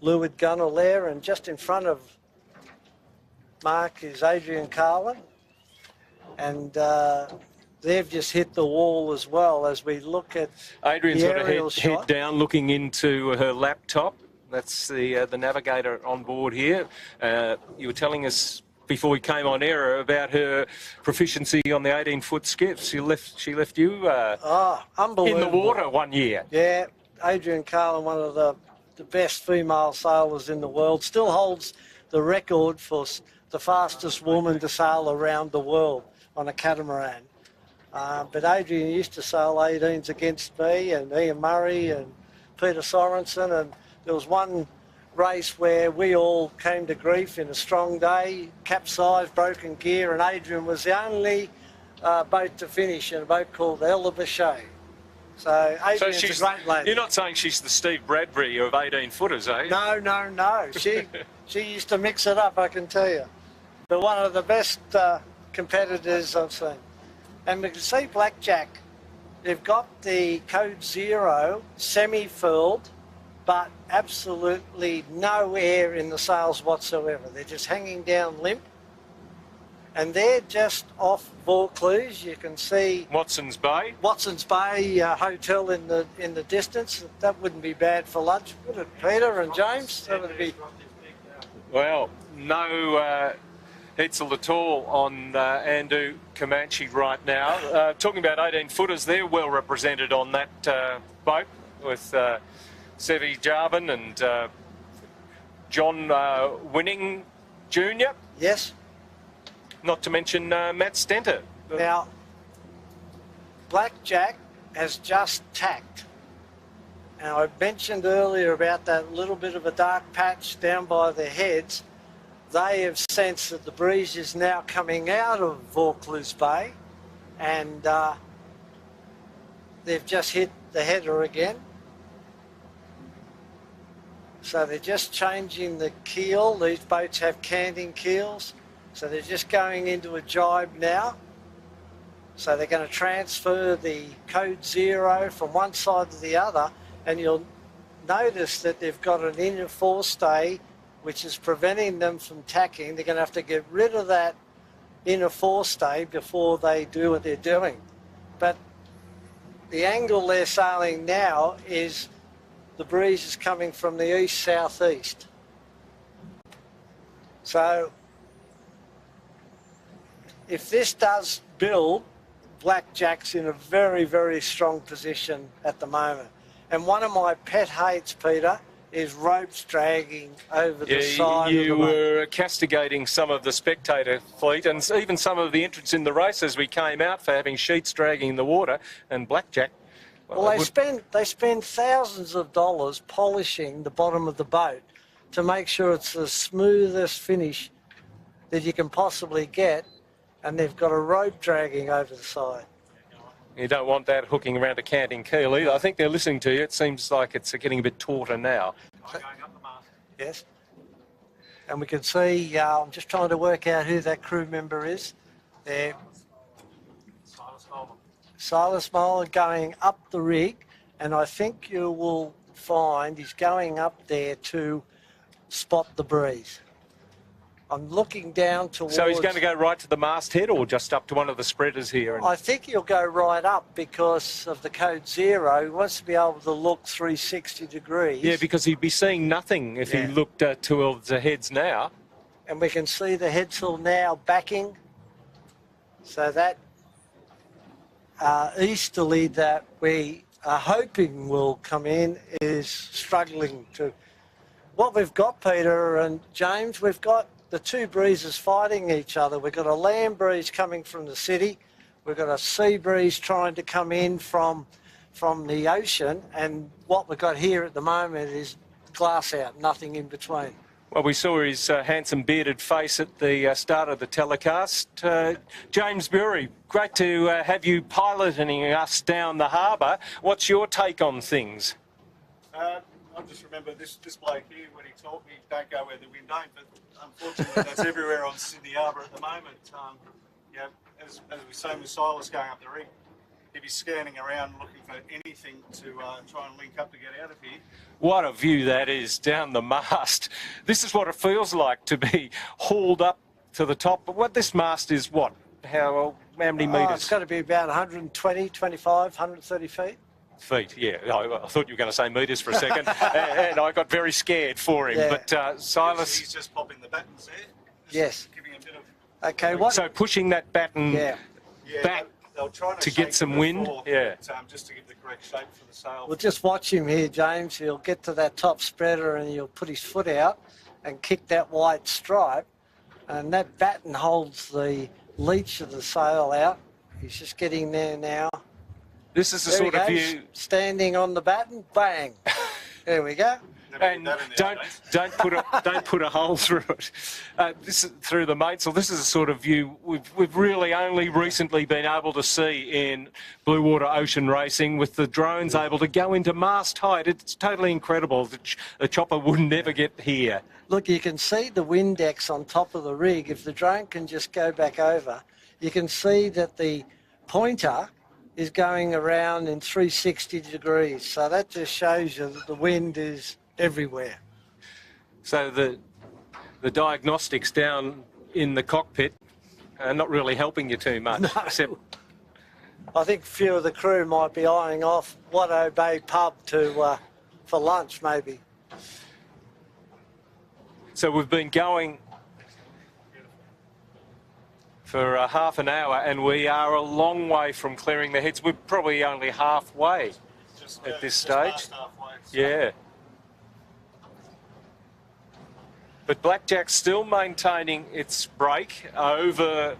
leeward gunwale there, and just in front of Mark is Adrian Carlin, and they've just hit the wall as well as we look at Adrian's the got aerial a head down looking into her laptop. That's the navigator on board here. You were telling us before we came on air about her proficiency on the 18-foot skiff. She left you unbelievable. in the water one year. Yeah, Adrian Carlin, one of the best female sailors in the world, still holds the record for the fastest woman to sail around the world on a catamaran. But Adrian used to sail 18s against me and Ian Murray and Peter Sorensen, and there was one race where we all came to grief in a strong day, capsized, broken gear, and Adrian was the only boat to finish in a boat called El Bachet. So Adrian's a great lady. You're not saying she's the Steve Bradbury of 18-footers, eh? No. She used to mix it up, I can tell you. But one of the best competitors I've seen. And we can see Blackjack. They've got the Code Zero semi-furled, but absolutely no air in the sails whatsoever. They're just hanging down limp. And they're just off Vaucluse. You can see Watson's Bay Hotel in the distance. That wouldn't be bad for lunch, would it, Peter and James? That would be. Well, no Hetzel at all on Andu Comanche right now. Talking about 18-footers, they're well represented on that boat with Sevi Jarvin and John Winning Jr. Yes. Not to mention Matt Stenter. Now, Blackjack has just tacked. And I mentioned earlier about that little bit of a dark patch down by their heads. They have sensed that the breeze is now coming out of Vaucluse Bay, and they've just hit the header again. So they're just changing the keel. These boats have canting keels. So they're just going into a jibe now. So they're going to transfer the Code Zero from one side to the other, and you'll notice that they've got an inner forestay which is preventing them from tacking. They're going to have to get rid of that inner forestay before they do what they're doing. But the angle they're sailing now is the breeze is coming from the east-southeast. So if this does build, Blackjack's in a very, very strong position at the moment. And one of my pet hates, Peter, is ropes dragging over the side of the boat. You were castigating some of the spectator fleet and even some of the entrants in the race as we came out for having sheets dragging the water, and Blackjack. Well, they spend thousands of dollars polishing the bottom of the boat to make sure it's the smoothest finish that you can possibly get, and they've got a rope dragging over the side. You don't want that hooking around a canting keel either. I think they're listening to you. It seems like it's getting a bit tauter now. Yes. And we can see, I'm just trying to work out who that crew member is. They're Silas Moller going up the rig, and I think you will find he's going up there to spot the breeze. I'm looking down towards... So he's going to go right to the masthead or just up to one of the spreaders here? I think he'll go right up because of the Code Zero. He wants to be able to look 360 degrees. Yeah, because he'd be seeing nothing if he looked towards the heads now. And we can see the headsail now backing. So that easterly that we are hoping will come in is struggling to... What we've got, Peter and James, we've got the two breezes fighting each other. We've got a land breeze coming from the city. We've got a sea breeze trying to come in from the ocean. And what we've got here at the moment is glass out, nothing in between. Well, we saw his handsome bearded face at the start of the telecast. James Bury, great to have you piloting us down the harbour. What's your take on things? I just remember this bloke here when he told me don't go where the wind ain't, but unfortunately that's everywhere on Sydney Harbour at the moment. As we say with Silas going up the rig, he'd be scanning around looking for anything to try and link up to get out of here. What a view that is down the mast. This is what it feels like to be hauled up to the top. But what this mast is, what? How many metres? It's got to be about 120, 25, 130 feet. Feet, yeah. I thought you were going to say metres for a second, and I got very scared for him. Yeah. But Silas... He's just popping the battens there. Yes. Giving a bit of... Okay, what? So pushing that batten back they'll try to get some wind, just to give the correct shape for the sail. Well, just watch him here, James. He'll get to that top spreader and he'll put his foot out and kick that white stripe, and that batten holds the leach of the sail out. He's just getting there now. This is the There sort he of goes, view... standing on the batten, bang. There we go. And don't put a hole through it. This is through the mainsail. This is the sort of view we've really only recently been able to see in blue water ocean racing, with the drones able to go into mast height. It's totally incredible. The chopper would never get here. Look, you can see the Windex on top of the rig. If the drone can just go back over, you can see that the pointer is going around in 360 degrees. So that just shows you that the wind is everywhere. So the diagnostics down in the cockpit are not really helping you too much. No. Except I think a few of the crew might be eyeing off Watto Bay pub for lunch, maybe. so we've been going for half an hour, and we are a long way from clearing the heads. We're probably only halfway at this stage. Just halfway. Yeah. But Blackjack's still maintaining its break over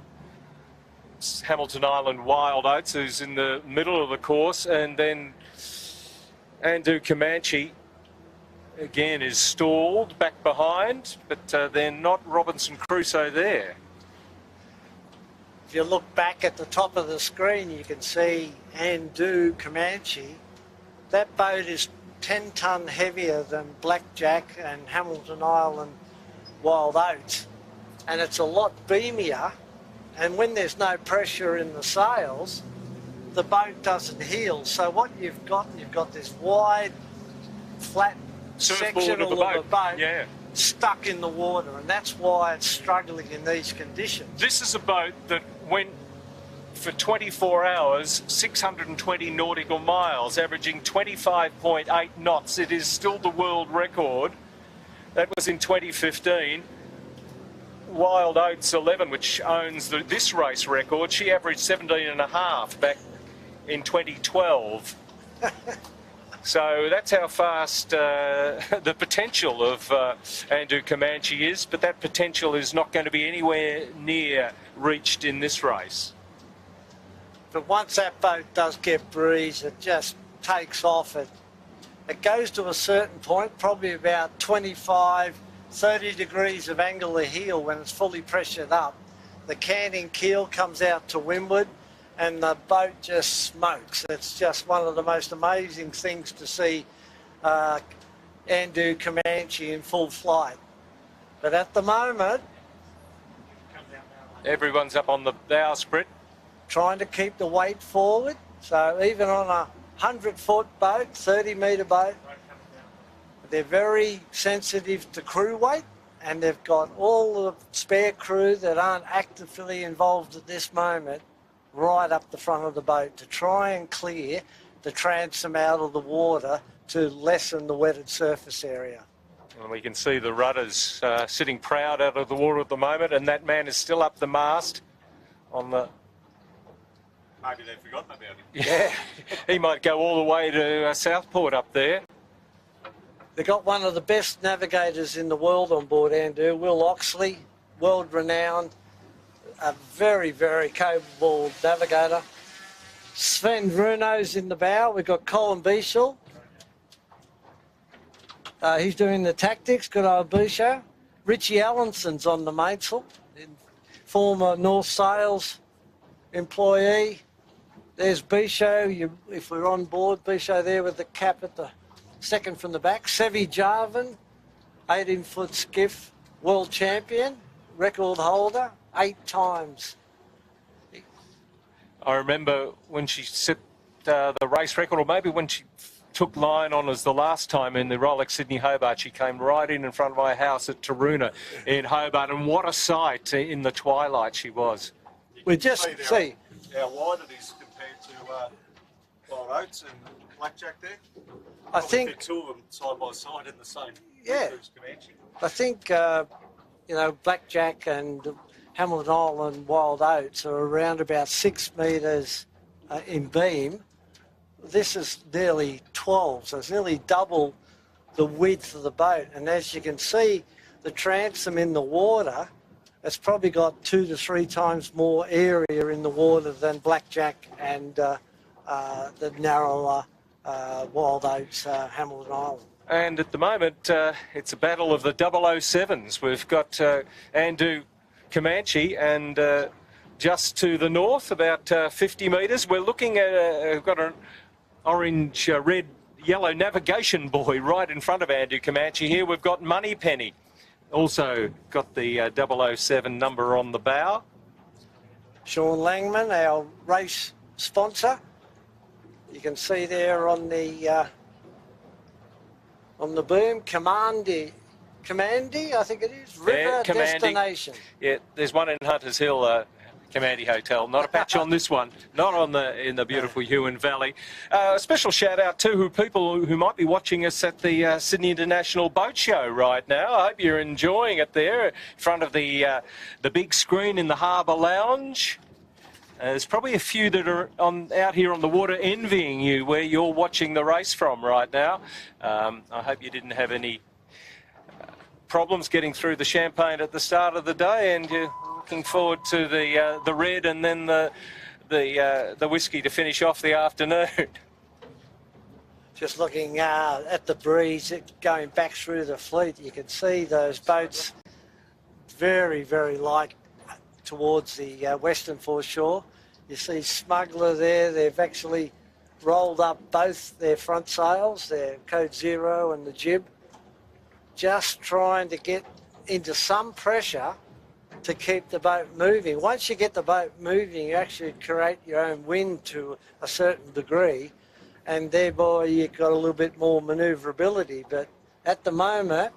Hamilton Island Wild Oats, who's in the middle of the course, and then Andu Comanche again is stalled back behind, but they're not Robinson Crusoe there. If you look back at the top of the screen, you can see Andu Comanche. That boat is 10 tonne heavier than Blackjack and Hamilton Island Wild Oats, and it's a lot beamier, and when there's no pressure in the sails, the boat doesn't heel. So what you've got this wide, flat section of the boat stuck in the water, and that's why it's struggling in these conditions. This is a boat that went for 24 hours, 620 nautical miles, averaging 25.8 knots. It is still the world record. That was in 2015. Wild Oats 11, which owns this race record, she averaged 17.5 back in 2012. So that's how fast the potential of Andu Comanche is, but that potential is not going to be anywhere near reached in this race. But once that boat does get breeze, it just takes off. It goes to a certain point, probably about 25, 30 degrees of angle of heel when it's fully pressured up. The canting keel comes out to windward and the boat just smokes. It's just one of the most amazing things to see Andu Comanche in full flight. But at the moment, everyone's up on the bowsprit, trying to keep the weight forward. So even on a 100-foot boat, 30-metre boat, they're very sensitive to crew weight, and they've got all the spare crew that aren't actively involved at this moment right up the front of the boat to try and clear the transom out of the water to lessen the wetted surface area. And we can see the rudders sitting proud out of the water at the moment, and that man is still up the mast on the... Maybe they've forgotten about him. Yeah, he might go all the way to Southport up there. They've got one of the best navigators in the world on board Andu, Will Oxley, world-renowned, a very, very capable navigator. Sven Bruno's in the bow. We've got Colin Bieshel. He's doing the tactics, good old Bieshel. Richie Allenson's on the mainsail, former North Sails employee. There's Bieshel, if we're on board, Bieshel there with the cap at the second from the back. Sevi Jarvan, 18-foot skiff, world champion, record holder, 8 times. I remember when she set the race record, or maybe when she took line on us the last time in the Rolex Sydney Hobart, she came right in front of my house at Taroona in Hobart, and what a sight in the twilight she was. We just see how wide it is compared to Wild Oats and Blackjack there. I think two of them side by side in the same. Yeah. Comanche. I think you know, Blackjack and Hamilton Island Wild Oats are around about 6 metres in beam. This is nearly 12, so it's nearly double the width of the boat. And as you can see, the transom in the water, it's probably got 2 to 3 times more area in the water than Blackjack and the narrower Wild Oats Hamilton Island. And at the moment, it's a battle of the 007s. We've got Andu Comanche and just to the north, about 50 metres. We're looking at, we've got an orange, red, yellow navigation buoy right in front of Andu Comanche here. We've got Moneypenny. Also got the 007 number on the bow. Sean Langman, our race sponsor. You can see there on the boom, Commandy, I think it is, River Destination. Yeah, there's one in Hunters Hill, Commandy Hotel. Not a patch on this one, not on in the beautiful Huon Valley. A special shout out to people who might be watching us at the Sydney International Boat Show right now. I hope you're enjoying it there in front of the big screen in the Harbour Lounge. There's probably a few that are out here on the water envying you where you're watching the race from right now. I hope you didn't have any problems getting through the champagne at the start of the day, and you're looking forward to the red and then the whiskey to finish off the afternoon. Just looking at the breeze going back through the fleet, you can see those boats very, very light towards the western foreshore. You see Smuggler there, they've actually rolled up both their front sails, their Code Zero and the jib, just trying to get into some pressure to keep the boat moving. Once you get the boat moving, you actually create your own wind to a certain degree, and thereby you've got a little bit more manoeuvrability. But at the moment,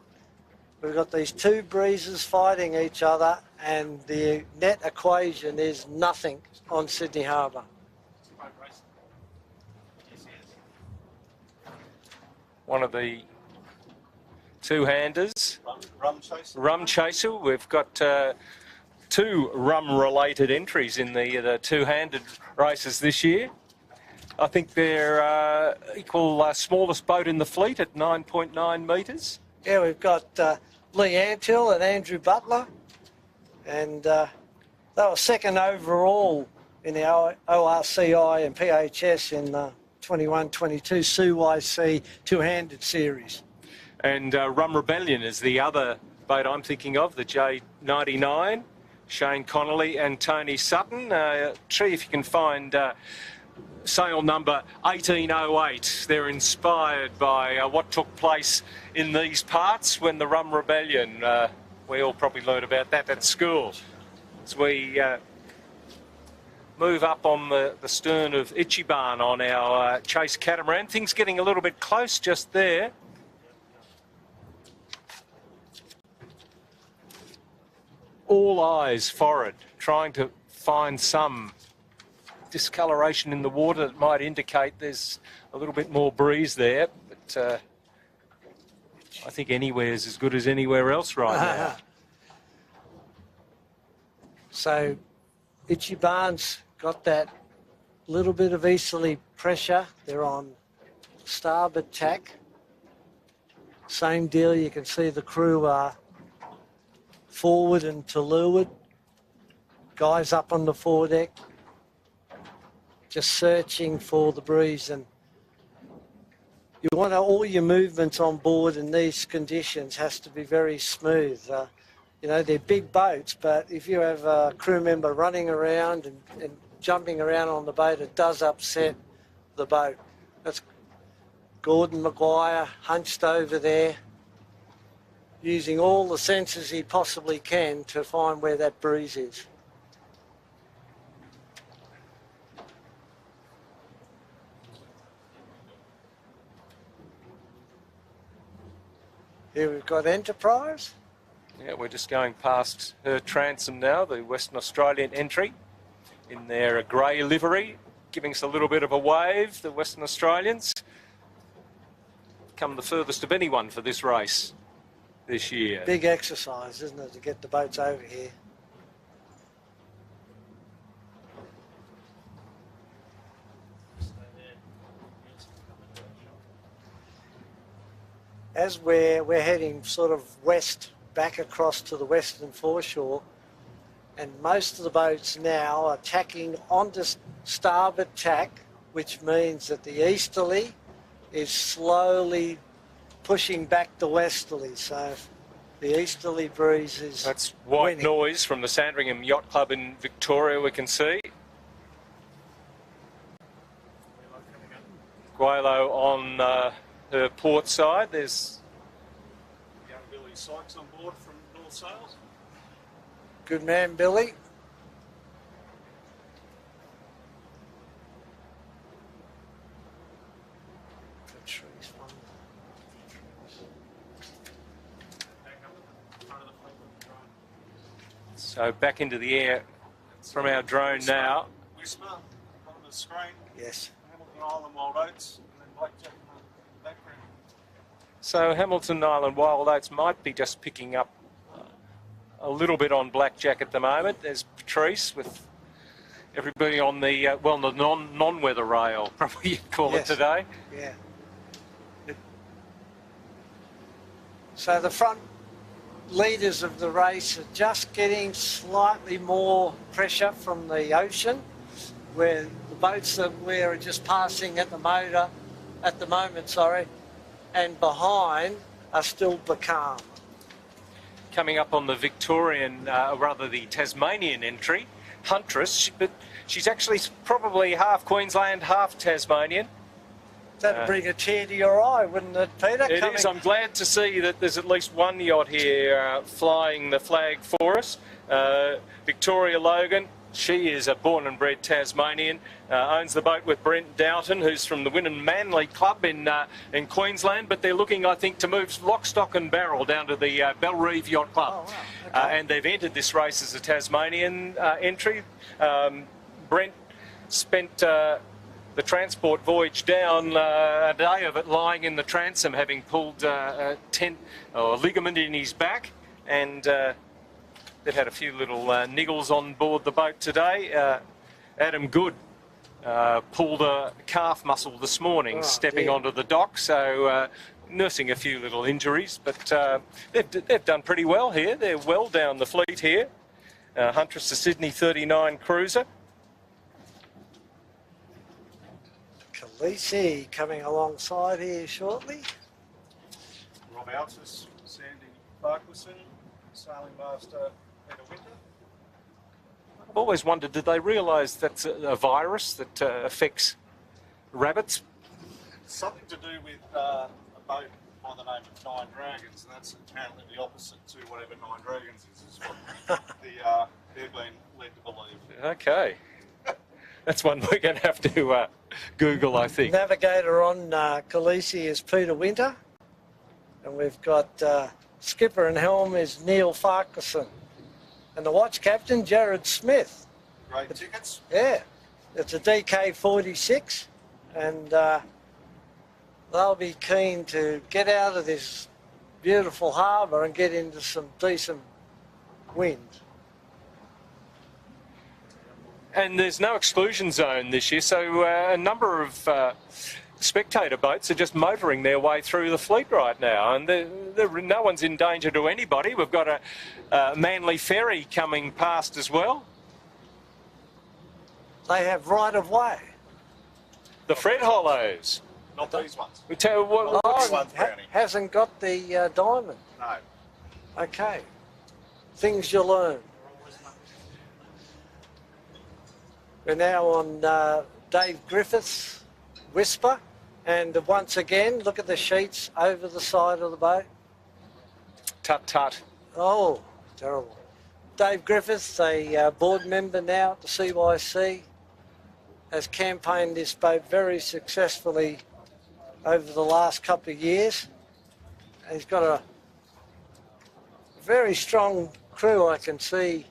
we've got these two breezes fighting each other, and the net equation is nothing on Sydney Harbour. One of the two-handers, Rum Chaser. We've got two rum-related entries in the two-handed races this year. I think they're equal smallest boat in the fleet at 9.9 metres. Yeah, we've got Lee Antill and Andrew Butler, and they were second overall in the ORCI and PHS in the 21-22 CYC two-handed series. And Rum Rebellion is the other boat I'm thinking of, the J99, Shane Connolly and Tony Sutton. Tree, if you can find sail number 1808. They're inspired by what took place in these parts when the Rum Rebellion, we all probably learned about that at school. As we move up on the stern of Ichiban on our chase catamaran, things getting a little bit close just there. All eyes forward, trying to find some discoloration in the water that might indicate there's a little bit more breeze there, but I think anywhere is as good as anywhere else right now. So Ichiban's got that little bit of easterly pressure. They're on starboard tack. Same deal, you can see the crew are forward and to leeward. Guys up on the foredeck, just searching for the breeze, and you want all your movements on board in these conditions has to be very smooth. You know, they're big boats, but if you have a crew member running around and jumping around on the boat, it does upset the boat. That's Gordon Maguire hunched over there, using all the senses he possibly can to find where that breeze is. Here we've got Enterprise. Yeah, we're just going past her transom now, the Western Australian entry, in their grey livery, giving us a little bit of a wave, the Western Australians. Come the furthest of anyone for this race this year. Big exercise, isn't it, to get the boats over here? As we're heading sort of west, back across to the western foreshore, and most of the boats now are tacking onto starboard tack, which means that the easterly is slowly pushing back the westerly. So the easterly breeze is That's white winning. noise from the Sandringham Yacht Club in Victoria, we can see. Guaylo on her port side. There's Young Billy Sykes on board from North Sails. Good man, Billy. Patrice, one. so back into the air from our drone now. Whisper on the screen. Yes. Hamilton Island, Wild Oats, and then Blackjack in the background. So Hamilton Island Wild Oats might be just picking up a little bit on Blackjack at the moment. There's Patrice with everybody on the, the non-weather rail, probably you'd call Yes. it today. Yeah. So the front leaders of the race are just getting slightly more pressure from the ocean, where the boats that we're just passing at the moment, and behind are still becalmed. Coming up on the Victorian, the Tasmanian entry, Huntress, but she's actually probably half Queensland, half Tasmanian. That'd bring a tear to your eye, wouldn't it, Peter? It is. I'm glad to see that there's at least one yacht here flying the flag for us. Victoria Logan, she is a born and bred Tasmanian, owns the boat with Brent Doughton, who's from the Wynnum Manly Club in Queensland, but they're looking, I think, to move lock, stock and barrel down to the Belrive Yacht Club. Oh, wow. Okay. And they've entered this race as a Tasmanian entry. Brent spent the transport voyage down, a day of it lying in the transom, having pulled a ligament in his back, and they've had a few little niggles on board the boat today. Adam Good pulled a calf muscle this morning, stepping onto the dock, so nursing a few little injuries, but they've done pretty well here. They're well down the fleet here. Huntress, the Sydney 39 cruiser. Khaleesi coming alongside here shortly. Rob Altus, Sandy Farquharson, Sailing Master Peter Winter. I've always wondered, did they realise that's a virus that affects rabbits? Something to do with a boat by the name of Nine Dragons, and that's apparently the opposite to whatever Nine Dragons is what they've been led to believe. Okay. That's one we're going to have to Google, I think. Navigator on Khaleesi is Peter Winter, and we've got skipper and helm is Neil Farquharson, and the watch captain Jared Smith. Great tickets. Yeah, it's a DK46, and they'll be keen to get out of this beautiful harbour and get into some decent wind. And there's no exclusion zone this year, so a number of spectator boats are just motoring their way through the fleet right now, and no one's in danger to anybody. We've got a Manly ferry coming past as well. They have right of way. The Fred Hollows. Not these ones. We tell you what, This one's brownie. Hasn't got the diamond. No. Okay, things you learn. We're now on Dave Griffiths' Whisper, and once again, look at the sheets over the side of the boat. Tut tut. Oh, terrible. Dave Griffiths, a board member now at the CYC, has campaigned this boat very successfully over the last couple of years. He's got very strong crew. I can see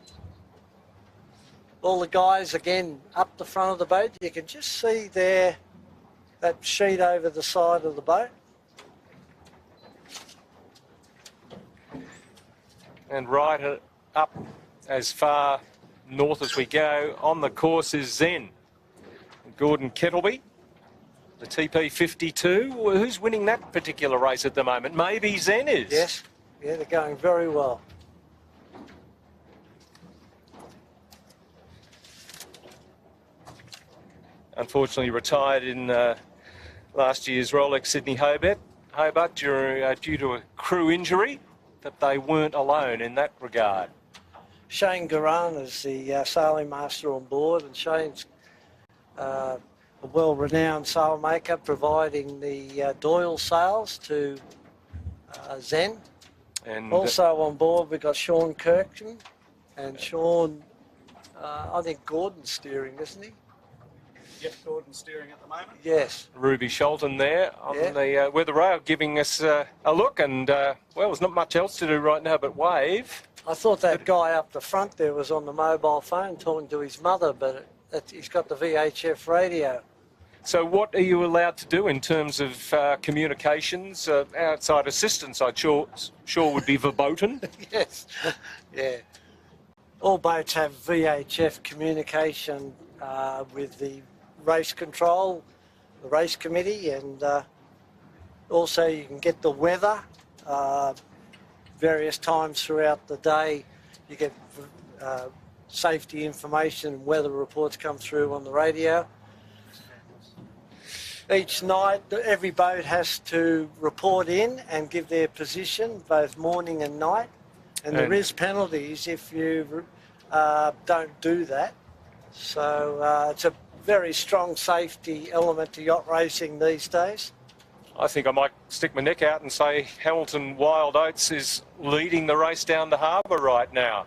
all the guys again up the front of the boat. You can just see there that sheet over the side of the boat. And right up as far north as we go on the course is Zen. Gordon Kettleby, the TP52. Who's winning that particular race at the moment? Maybe Zen is. Yes, yeah, they're going very well. Unfortunately retired in last year's Rolex Sydney Hobart due to a crew injury, but they weren't alone in that regard. Shane Garan is the sailing master on board, and Shane's a well-renowned sailmaker, providing the Doyle sails to Zen. And also on board we've got Sean Kirkton, and Sean, I think Gordon's steering, isn't he? Yep, Gordon's steering at the moment. Yes. Ruby Sholton there on the weather rail giving us a look, and well, there's not much else to do right now but wave. I thought that guy up the front there was on the mobile phone talking to his mother, but he's got the VHF radio. So what are you allowed to do in terms of communications? Outside assistance, I'm sure would be verboten. Yes, yeah. All boats have VHF communication with the race control, the race committee, and also you can get the weather various times throughout the day. You get safety information, weather reports come through on the radio. Each night, every boat has to report in and give their position, both morning and night. And there is penalties if you don't do that. So it's a very strong safety element to yacht racing these days. I think I might stick my neck out and say Hamilton Wild Oats is leading the race down the harbour right now.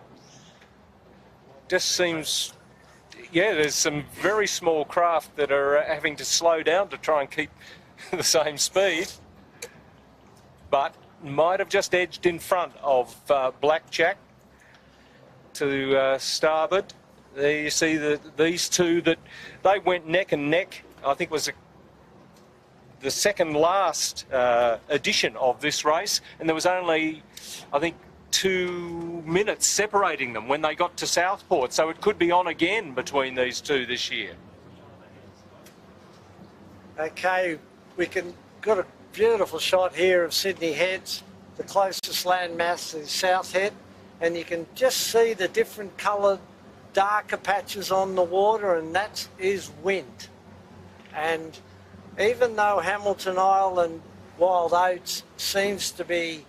Just seems, yeah, there's some very small craft that are having to slow down to try and keep the same speed, but might have just edged in front of Blackjack to starboard. There you see these two that they went neck and neck. I think it was the second last edition of this race, and there was only, I think, 2 minutes separating them when they got to Southport, so it could be on again between these two this year. Okay, got a beautiful shot here of Sydney Heads. The closest landmass is South Head, and you can just see the different coloured darker patches on the water, and that is wind. And even though Hamilton Island Wild Oats seems to be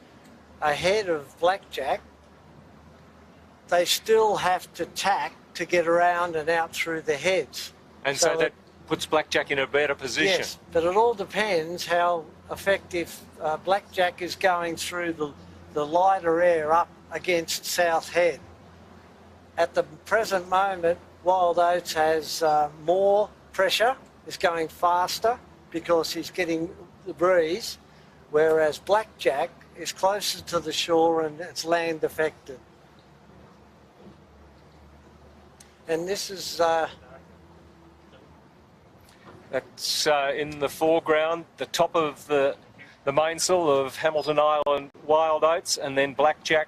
ahead of Blackjack, they still have to tack to get around and out through the heads. And so that puts Blackjack in a better position. Yes, but it all depends how effective Blackjack is going through the lighter air up against South Head. At the present moment, Wild Oats has more pressure, is going faster because he's getting the breeze, whereas Blackjack is closer to the shore and it's land affected. And this is... That's in the foreground, the top of the mainsail of Hamilton Island Wild Oats, and then Blackjack.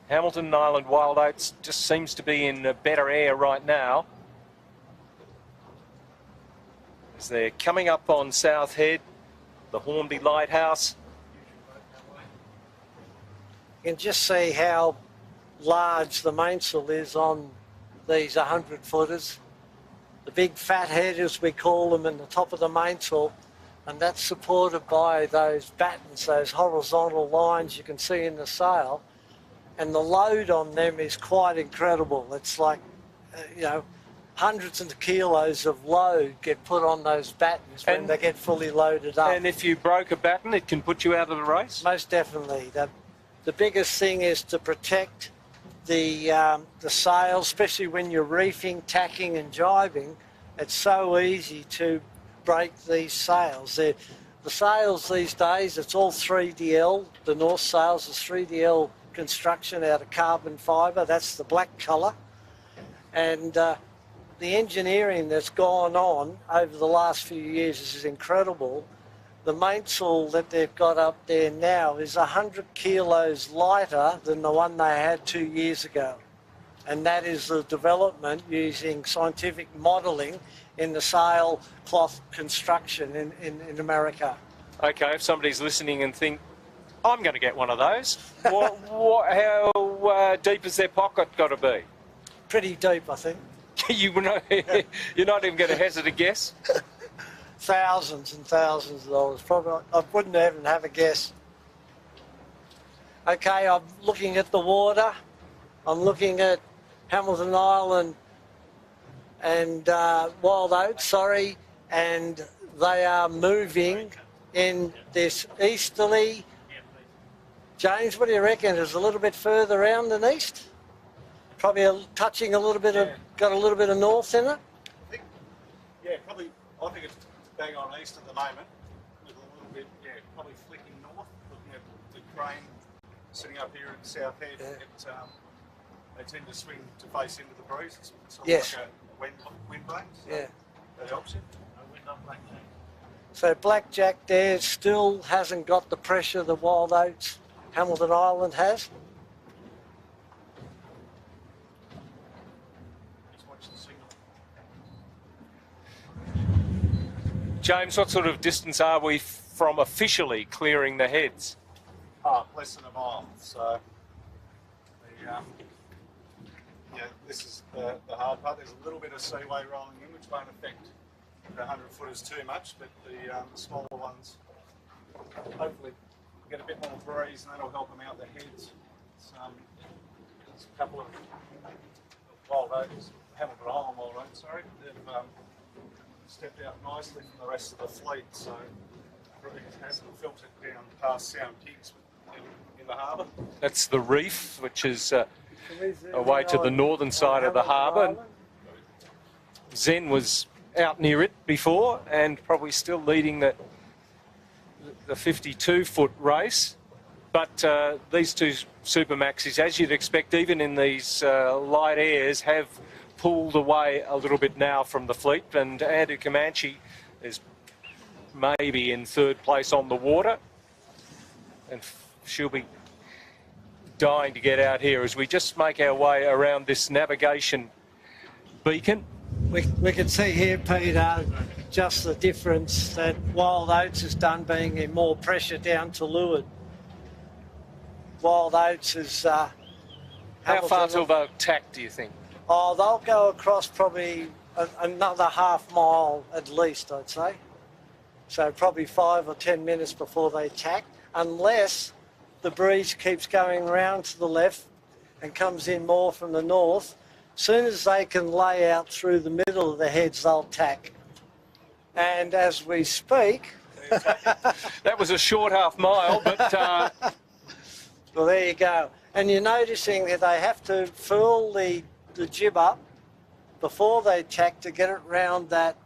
Hamilton Island Wild Oats just seems to be in a better air right now, as they're coming up on South Head, the Hornby Lighthouse. You can just see how large the mainsail is on these 100-footers. The big fat head, as we call them, in the top of the mainsail, and that's supported by those battens, those horizontal lines you can see in the sail. And the load on them is quite incredible. It's like, hundreds of kilos of load get put on those battens when they get fully loaded up. And if you broke a batten, it can put you out of the race? Most definitely. The biggest thing is to protect the sail, especially when you're reefing, tacking and jibing. It's so easy to break these sails. The sails these days, it's all 3DL. The North sails is 3DL construction out of carbon fibre. That's the black colour. And the engineering that's gone on over the last few years is incredible. The mainsail that they've got up there now is 100 kilos lighter than the one they had 2 years ago. And that is the development using scientific modelling in the sail cloth construction in America. Okay, if somebody's listening and think, I'm going to get one of those, how deep has their pocket got to be? Pretty deep, I think. You're not even going to hazard a guess? Thousands and thousands of dollars. Probably, I wouldn't even have a guess. Okay, I'm looking at the water. I'm looking at Hamilton Island and Wild Oats, and they are moving in this easterly. James, what do you reckon? Is a little bit further around than east? Probably touching a little bit of, got a little bit of north in it? Probably, I think it's bang on east at the moment, with a little bit, probably flicking north, looking at the crane sitting up here at South Head. They tend to swing to face into the breeze. It's sort of like a wind blade. So that helps you. Wind up blackjack. So blackjack there still hasn't got the pressure the Wild Oats Hamilton Island has. Just watch the signal. James, what sort of distance are we from officially clearing the heads? Less than a mile. So, this is the hard part. There's a little bit of seaway rolling in, which won't affect the 100-footers too much, but the smaller ones hopefully get a bit more breeze, and that'll help them out the heads. There's a couple of Wild Oats, Hamilton Island Wild Oats, sorry. They've stepped out nicely from the rest of the fleet, so it hasn't filtered down past Sound Pigs in the harbour. That's the reef, which is away to the northern side of the harbour. Zen was out near it before and probably still leading the 52-foot race. But these two Supermaxes, as you'd expect, even in these light airs, have pulled away a little bit now from the fleet, and Andrew Comanche is maybe in third place on the water, and she'll be dying to get out here as we just make our way around this navigation beacon. We can see here, Peter, just the difference that Wild Oats has done, being in more pressure down to leeward. Wild Oats is... How far till they'll tack, do you think? Oh, they'll go across probably another half mile at least, I'd say. So probably 5 or 10 minutes before they tack, unless the breeze keeps going round to the left and comes in more from the north. Soon as they can lay out through the middle of the heads, they'll tack. And as we speak... That was a short half mile, but... Well, there you go. And you're noticing that they have to furl the jib up before they tack to get it round that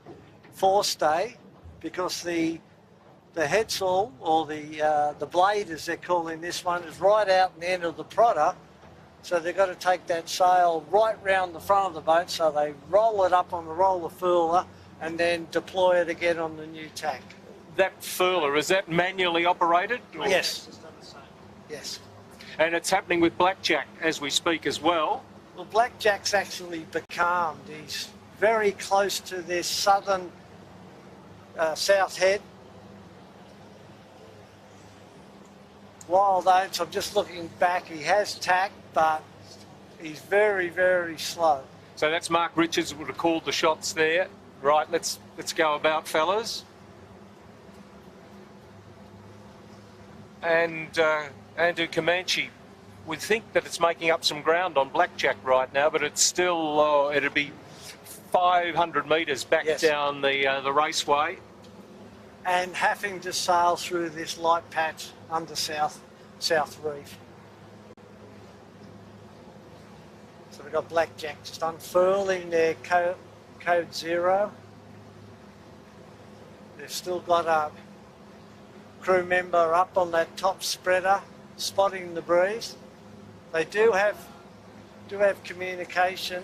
forestay, because the headsail, or the blade as they're calling this one, is right out in the end of the prodder. So they've got to take that sail right round the front of the boat, so they roll it up on the roller furler and then deploy it again on the new tack. That furler, is that manually operated? Or? Yes. Yes. And it's happening with Blackjack as we speak as well. Well, Blackjack's actually becalmed. He's very close to this southern south head. Wild Oats, I'm just looking back, he has tacked, but he's very, very slow. So that's Mark Richards would have called the shots there. Right, let's go about, fellas. And Andrew Comanche, we'd think that it's making up some ground on Blackjack right now, but it's still, it'd be 500 metres back down the raceway. And having to sail through this light patch under South Reef. So we've got Blackjack just unfurling their code 0. They've still got crew member up on that top spreader, spotting the breeze. They do have communication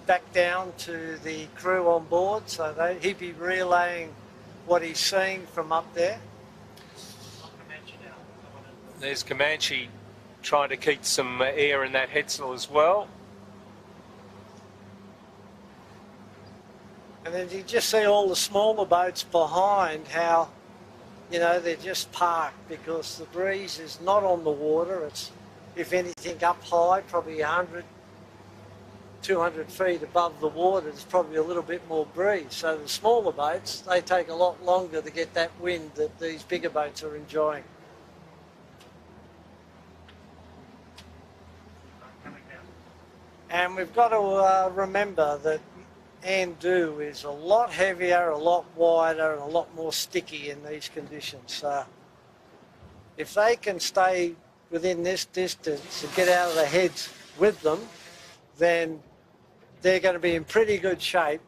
back down to the crew on board, so he'd be relaying what he's seeing from up there. There's Comanche trying to keep some air in that headsail as well. And then you just see all the smaller boats behind, how, you know, they're just parked because the breeze is not on the water. It's, if anything, up high, probably 100, 200 feet above the water. There's probably a little bit more breeze. So the smaller boats, they take a lot longer to get that wind that these bigger boats are enjoying. And we've got to remember that Andu is a lot heavier, a lot wider and a lot more sticky in these conditions. If they can stay within this distance and get out of the heads with them, then they're going to be in pretty good shape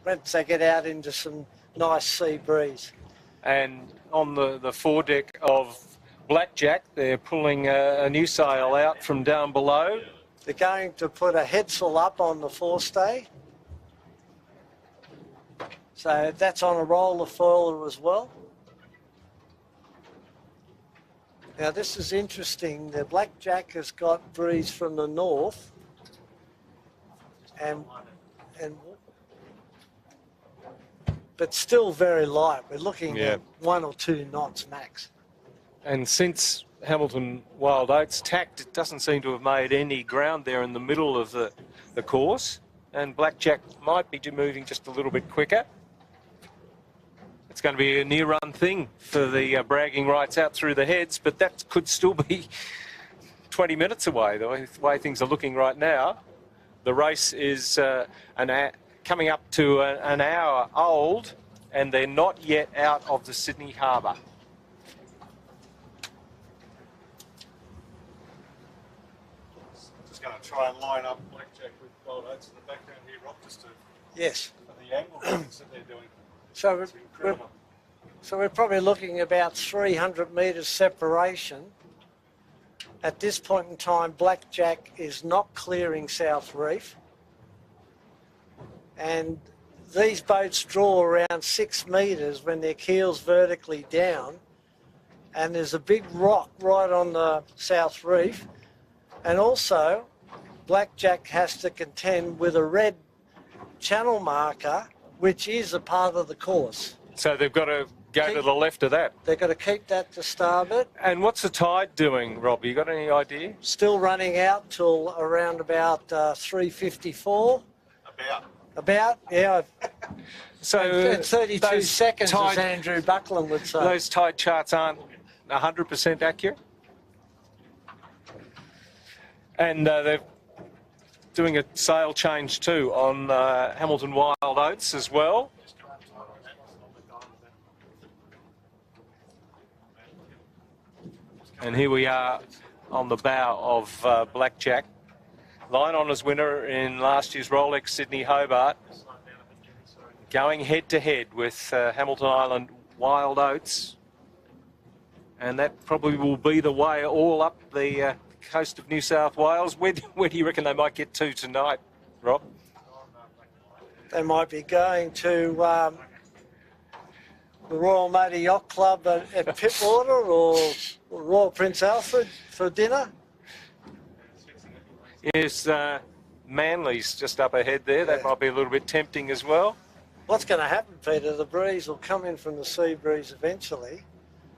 once they get out into some nice sea breeze. And on the foredeck of Blackjack, they're pulling a new sail out from down below. They're going to put a headsail up on the forestay. So that's on a roller furler as well. Now this is interesting. The Blackjack has got breeze from the north, but still very light. We're looking at 1 or 2 knots max. And since Hamilton Wild Oats tacked, it doesn't seem to have made any ground there in the middle of the course, and Blackjack might be moving just a little bit quicker. It's going to be a near-run thing for the bragging rights out through the heads, but that could still be 20 minutes away, the way things are looking right now. The race is coming up to an hour old, and they're not yet out of the Sydney Harbour. Just going to try and line up Blackjack with Wild Oats in the background here, Rob, just to, yes, for the angle things that they're doing. So we're probably looking about 300 metres separation. At this point in time, Blackjack is not clearing South Reef. And these boats draw around 6 metres when their keel's vertically down. And there's a big rock right on the South Reef. And also, Blackjack has to contend with a red channel marker, which is a part of the course. So they've got to go to the left of that. They've got to keep that to starboard. And what's the tide doing, Rob? You got any idea? Still running out till around about 3:54. About, yeah. So in 32 seconds, tide, as Andrew Buckland would say. Those tide charts aren't 100% accurate? And they're doing a sail change too on Hamilton Wild Oats as well. And here we are on the bow of Blackjack. Line honours winner in last year's Rolex Sydney Hobart. Going head to head with Hamilton Island Wild Oats. And that probably will be the way all up the coast of New South Wales. Where do you reckon they might get to tonight, Rob? They might be going to the Royal Motor Yacht Club at Pittwater or Royal Prince Alfred for dinner. Yes, Manly's just up ahead there. That might be a little bit tempting as well. What's going to happen, Peter, the breeze will come in from the sea breeze eventually,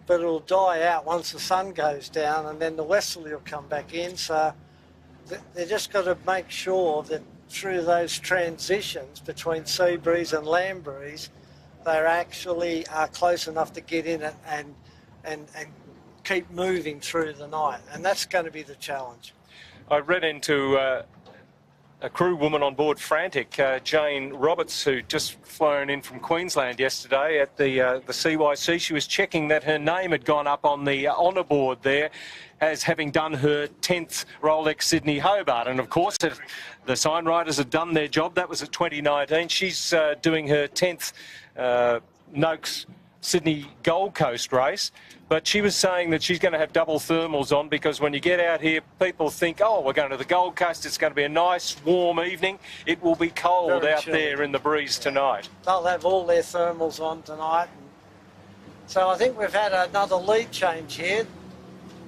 but it'll die out once the sun goes down, and then the westerly will come back in. So they just got to make sure that through those transitions between sea breeze and land breeze, they actually are close enough to get in it and keep moving through the night. And that's going to be the challenge. I read into a crew woman on board Frantic, Jane Roberts, who just flown in from Queensland yesterday at the CYC. She was checking that her name had gone up on the honour board there as having done her 10th Rolex Sydney Hobart. And of course, if the signwriters had done their job, that was at 2019. She's doing her 10th Noakes Sydney Gold Coast race, but she was saying that she's going to have double thermals on because when you get out here, people think, oh, we're going to the Gold Coast, it's going to be a nice warm evening. It will be cold Very out chilly. there in the breeze tonight. They'll have all their thermals on tonight. So I think we've had another lead change here.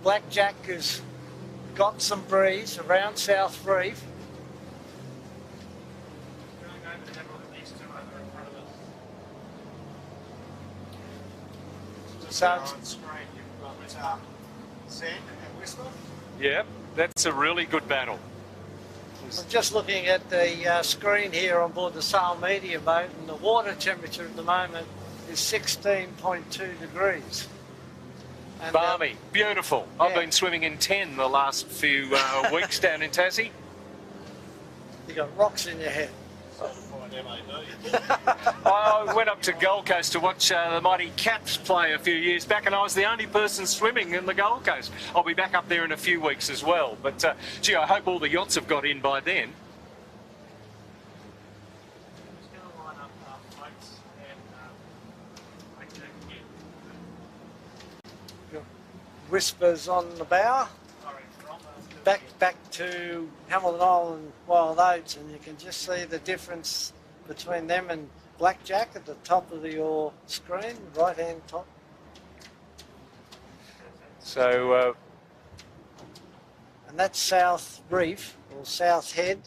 Blackjack has got some breeze around South Reef. So on screen, you've got Zen and Whisper. Yeah, that's a really good battle. I'm just looking at the screen here on board the Sail Media boat, and the water temperature at the moment is 16.2 degrees. And, Balmy, beautiful. I've yeah. been swimming in 10 the last few weeks down in Tassie. You got rocks in your head. I went up to Gold Coast to watch the mighty Caps play a few years back, and I was the only person swimming in the Gold Coast. I'll be back up there in a few weeks as well. But, gee, I hope all the yachts have got in by then. Whispers on the bow. Back to Hamilton Island Wild Oats, and you can just see the difference between them and Blackjack at the top of your screen, right hand top. So, and that's South Reef or South Head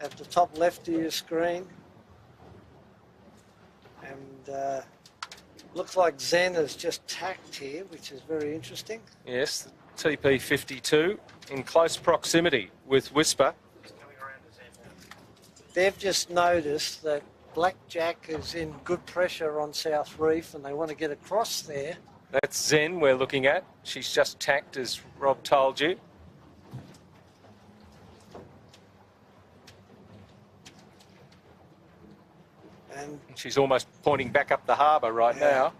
at the top left of your screen. And looks like Zen has just tacked here, which is very interesting. yes, the TP52 in close proximity with Whisper. They've just noticed that Blackjack is in good pressure on South Reef and they want to get across there. That's Zen we're looking at. She's just tacked, as Rob told you. And She's almost pointing back up the harbour right now.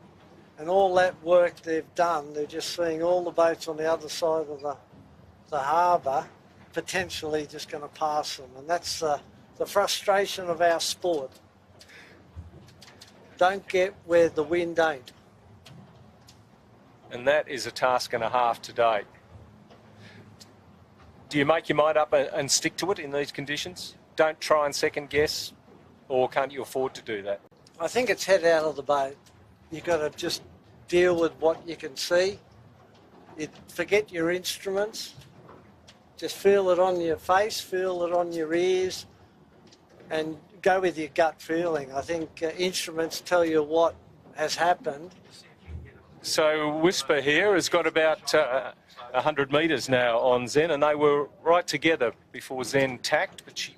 And all that work they've done, they're just seeing all the boats on the other side of the harbour potentially just going to pass them. And that's the frustration of our sport. Don't get where the wind ain't. And that is a task and a half to date. Do you make your mind up and stick to it in these conditions? Don't try and second guess, or can't you afford to do that? I think it's head out of the boat. You've got to just deal with what you can see. Forget your instruments. Just feel it on your face, feel it on your ears, and go with your gut feeling. I think instruments tell you what has happened. So Whisper here has got about 100 metres now on Zen, and they were right together before Zen tacked, but she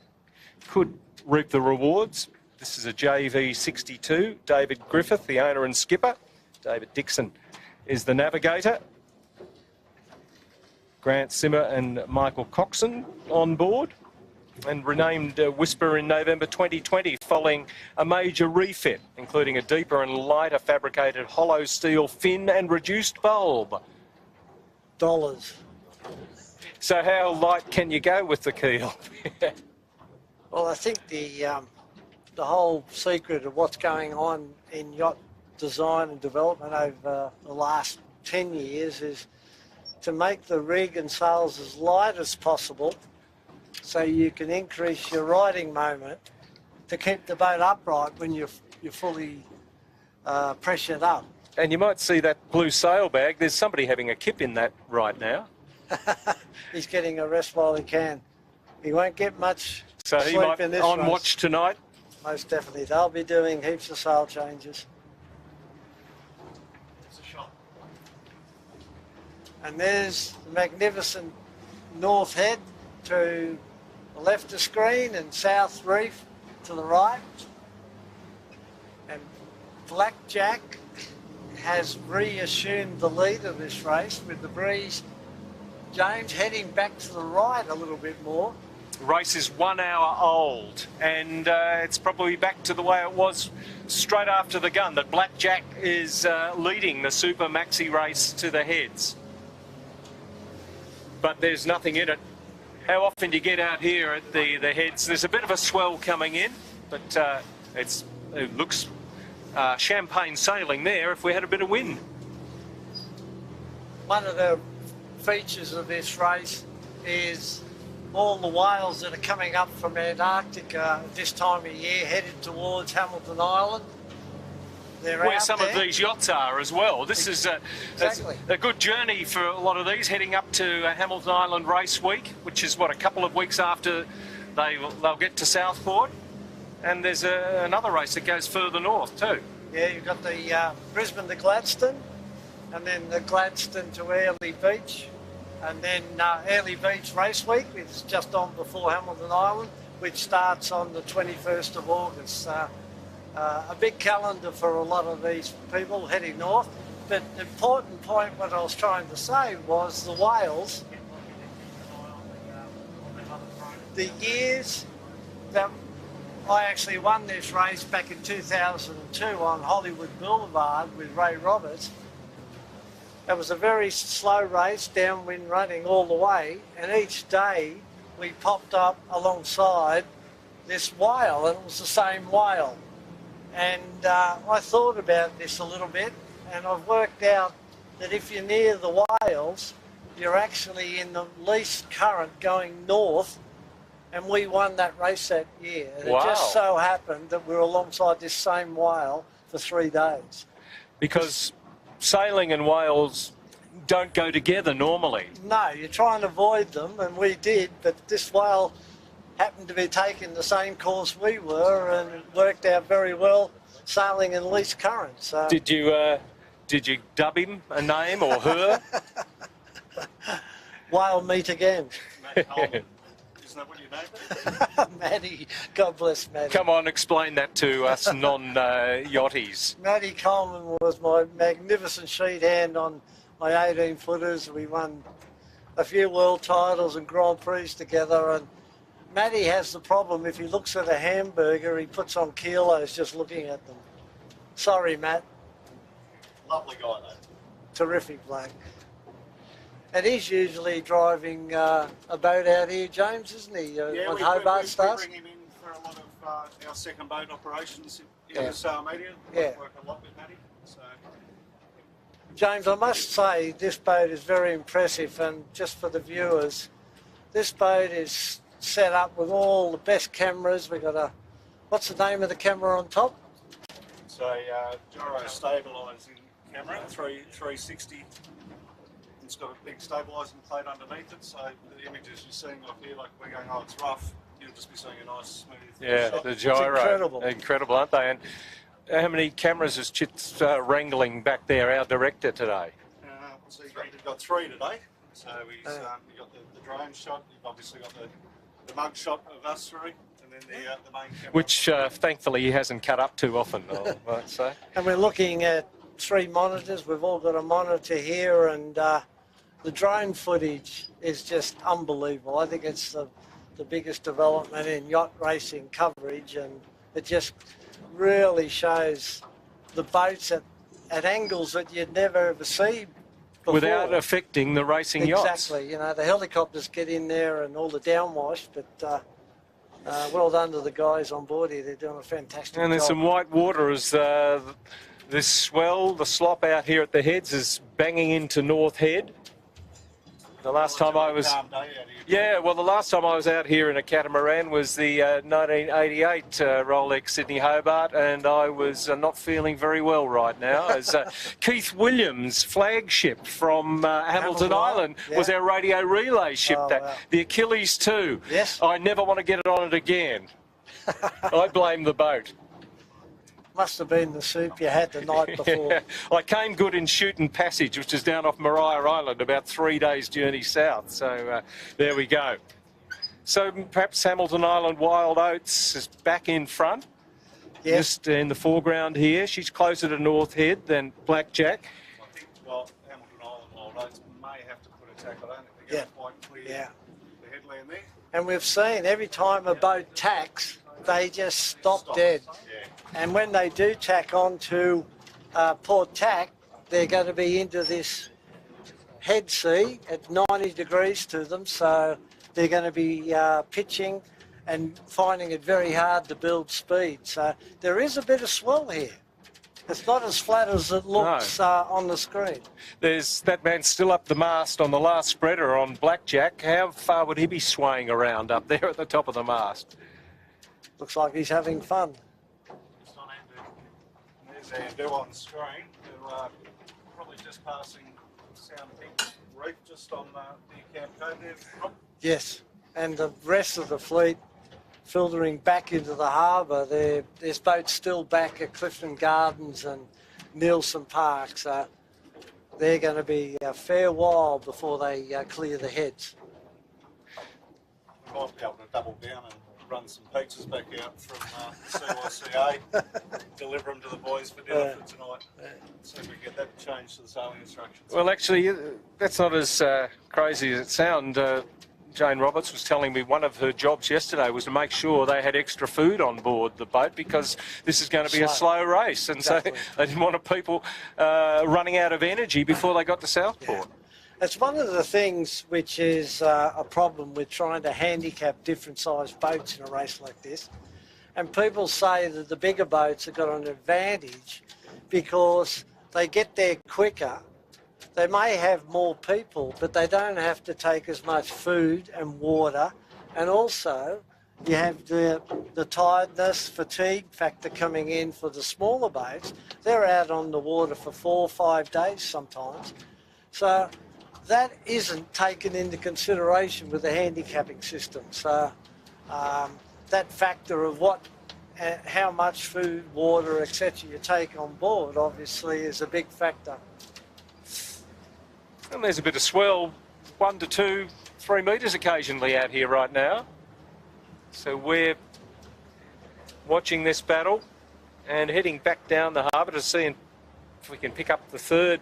could reap the rewards. This is a JV 62. David Griffith, the owner and skipper. David Dixon is the navigator. Grant Simmer and Michael Coxon on board, and renamed Whisper in November 2020 following a major refit, including a deeper and lighter fabricated hollow steel fin and reduced bulb. Dollars. So how light can you go with the keel? Well, I think the whole secret of what's going on in yacht design and development over the last 10 years is to make the rig and sails as light as possible so you can increase your riding moment to keep the boat upright when you're fully pressured up. And you might see that blue sail bag. There's somebody having a kip in that right now. He's getting a rest while he can. He won't get much So he sleep might in this on race. watch tonight. Most definitely. They'll be doing heaps of sail changes. And there's the magnificent North Head to the left of screen and South Reef to the right. And Blackjack has reassumed the lead of this race with the breeze. James heading back to the right a little bit more. Race is 1 hour old, and it's probably back to the way it was straight after the gun, that Blackjack is leading the Super Maxi race to the heads. But there's nothing in it. How often do you get out here at the heads? There's a bit of a swell coming in, but it looks champagne sailing there if we had a bit of wind. One of the features of this race is all the whales that are coming up from Antarctica this time of year headed towards Hamilton Island. They're Where out some there. of these yachts are as well. This is Exactly. a good journey for a lot of these, heading up to Hamilton Island Race Week, which is, what, a couple of weeks after they'll get to Southport. And there's another race that goes further north too. Yeah, you've got the Brisbane to Gladstone, and then the Gladstone to Airlie Beach, and then Airlie Beach Race Week, which is just on before Hamilton Island, which starts on the 21st of August. A big calendar for a lot of these people heading north. But the important point, what I was trying to say, was the whales, the years that I actually won this race back in 2002 on Hollywood Boulevard with Ray Roberts. It was a very slow race, downwind running all the way, and each day we popped up alongside this whale, and it was the same whale. And I thought about this a little bit, and I've worked out that if you're near the whales, you're actually in the least current going north, and we won that race that year. And Wow. It just so happened that we were alongside this same whale for 3 days. Because sailing and whales don't go together normally. No, you try and avoid them, and we did, but this whale happened to be taking the same course we were, and it worked out very well, sailing in least current. So Did you dub him a name or her? whale meet again. Matt Coleman. Isn't that what you named it? Maddie, God bless Maddie. Come on, explain that to us non-yachties. Maddie Coleman was my magnificent sheet hand on my 18-footers. We won a few world titles and Grand Prix together, and Maddie has the problem, if he looks at a hamburger, he puts on kilos just looking at them. Sorry, Matt. Lovely guy, though. Terrific bloke. And he's usually driving a boat out here, James, isn't he? When Hobart starts? We bring him in for a lot of our second boat operations in Yeah. the Sail Media. Yeah. We work a lot with Matty. So. James, I must say this boat is very impressive, and just for the viewers, this boat is set up with all the best cameras. We've got a, what's the name of the camera on top? It's a gyro stabilising camera, 360. It's got a big stabilising plate underneath it, so the images you're seeing off here, like we're going, oh, it's rough, you'll just be seeing a nice, smooth Yeah, shot. the gyro. incredible. Incredible, aren't they? And how many cameras is Chit's wrangling back there, our director, today? So you've got 3 today. So we've got the drone shot, you've obviously got the mug shot of us 3, and then the main camera. Which, thankfully, he hasn't cut up too often, I might say. And we're looking at 3 monitors. We've all got a monitor here, and the drone footage is just unbelievable. I think it's the biggest development in yacht racing coverage, and it just really shows the boats at angles that you'd never ever see before. Without affecting the racing yachts. Exactly. You know, the helicopters get in there and all the downwash, but well done to the guys on board here. They're doing a fantastic job. And there's some white water as this swell, the slop out here at the heads is banging into North Head. The last time I was... Calm day out here. Yeah, well, the last time I was out here in a catamaran was the 1988 Rolex Sydney Hobart, and I was not feeling very well right now. As Keith Williams' flagship from Hamilton Island was our radio relay ship. Oh, that wow. The Achilles 2. Yes. I never want to get it on it again. I blame the boat. Must have been the soup you had the night before. Yeah. I came good in Shooting Passage, which is down off Maria Island, about 3 days' journey south. So there we go. So perhaps Hamilton Island Wild Oats is back in front, Yes. just in the foreground here. She's closer to North Head than Blackjack. I think, well, Hamilton Island Wild Oats may have to put a tackle on it to get quite clear the headland there. And we've seen every time a boat tacks, they just stop dead. Yeah. And when they do tack onto Port Tack, they're going to be into this head sea at 90 degrees to them, so they're going to be pitching and finding it very hard to build speed. So there is a bit of swell here. It's not as flat as it looks on the screen. There's that man still up the mast on the last spreader on Blackjack. How far would he be swaying around up there at the top of the mast? Looks like he's having fun. It's not Andrew. There's Andrew on screen, who probably just passing Sound Peak Reef just on near Camp Cove there. Yes, and the rest of the fleet filtering back into the harbour. There's boats still back at Clifton Gardens and Nielsen Park, so they're going to be a fair while before they clear the heads. We might be able to double down and run some pizzas back out from CYCA, deliver them to the boys for dinner for tonight. See if we can get that changed to the sailing instructions. Well, actually, that's not as crazy as it sounds. Jane Roberts was telling me one of her jobs yesterday was to make sure they had extra food on board the boat because this is going to be a slow race, and so they didn't want people running out of energy before they got to Southport. Yeah. It's one of the things which is a problem with trying to handicap different sized boats in a race like this. And people say that the bigger boats have got an advantage because they get there quicker. They may have more people, but they don't have to take as much food and water. And also, you have the tiredness, fatigue factor coming in for the smaller boats. They're out on the water for 4 or 5 days sometimes. So that isn't taken into consideration with the handicapping system. So that factor of how much food, water, etc. you take on board obviously is a big factor. And there's a bit of swell, 1 to 2, 3 metres occasionally out here right now. So we're watching this battle and heading back down the harbour to see if we can pick up the third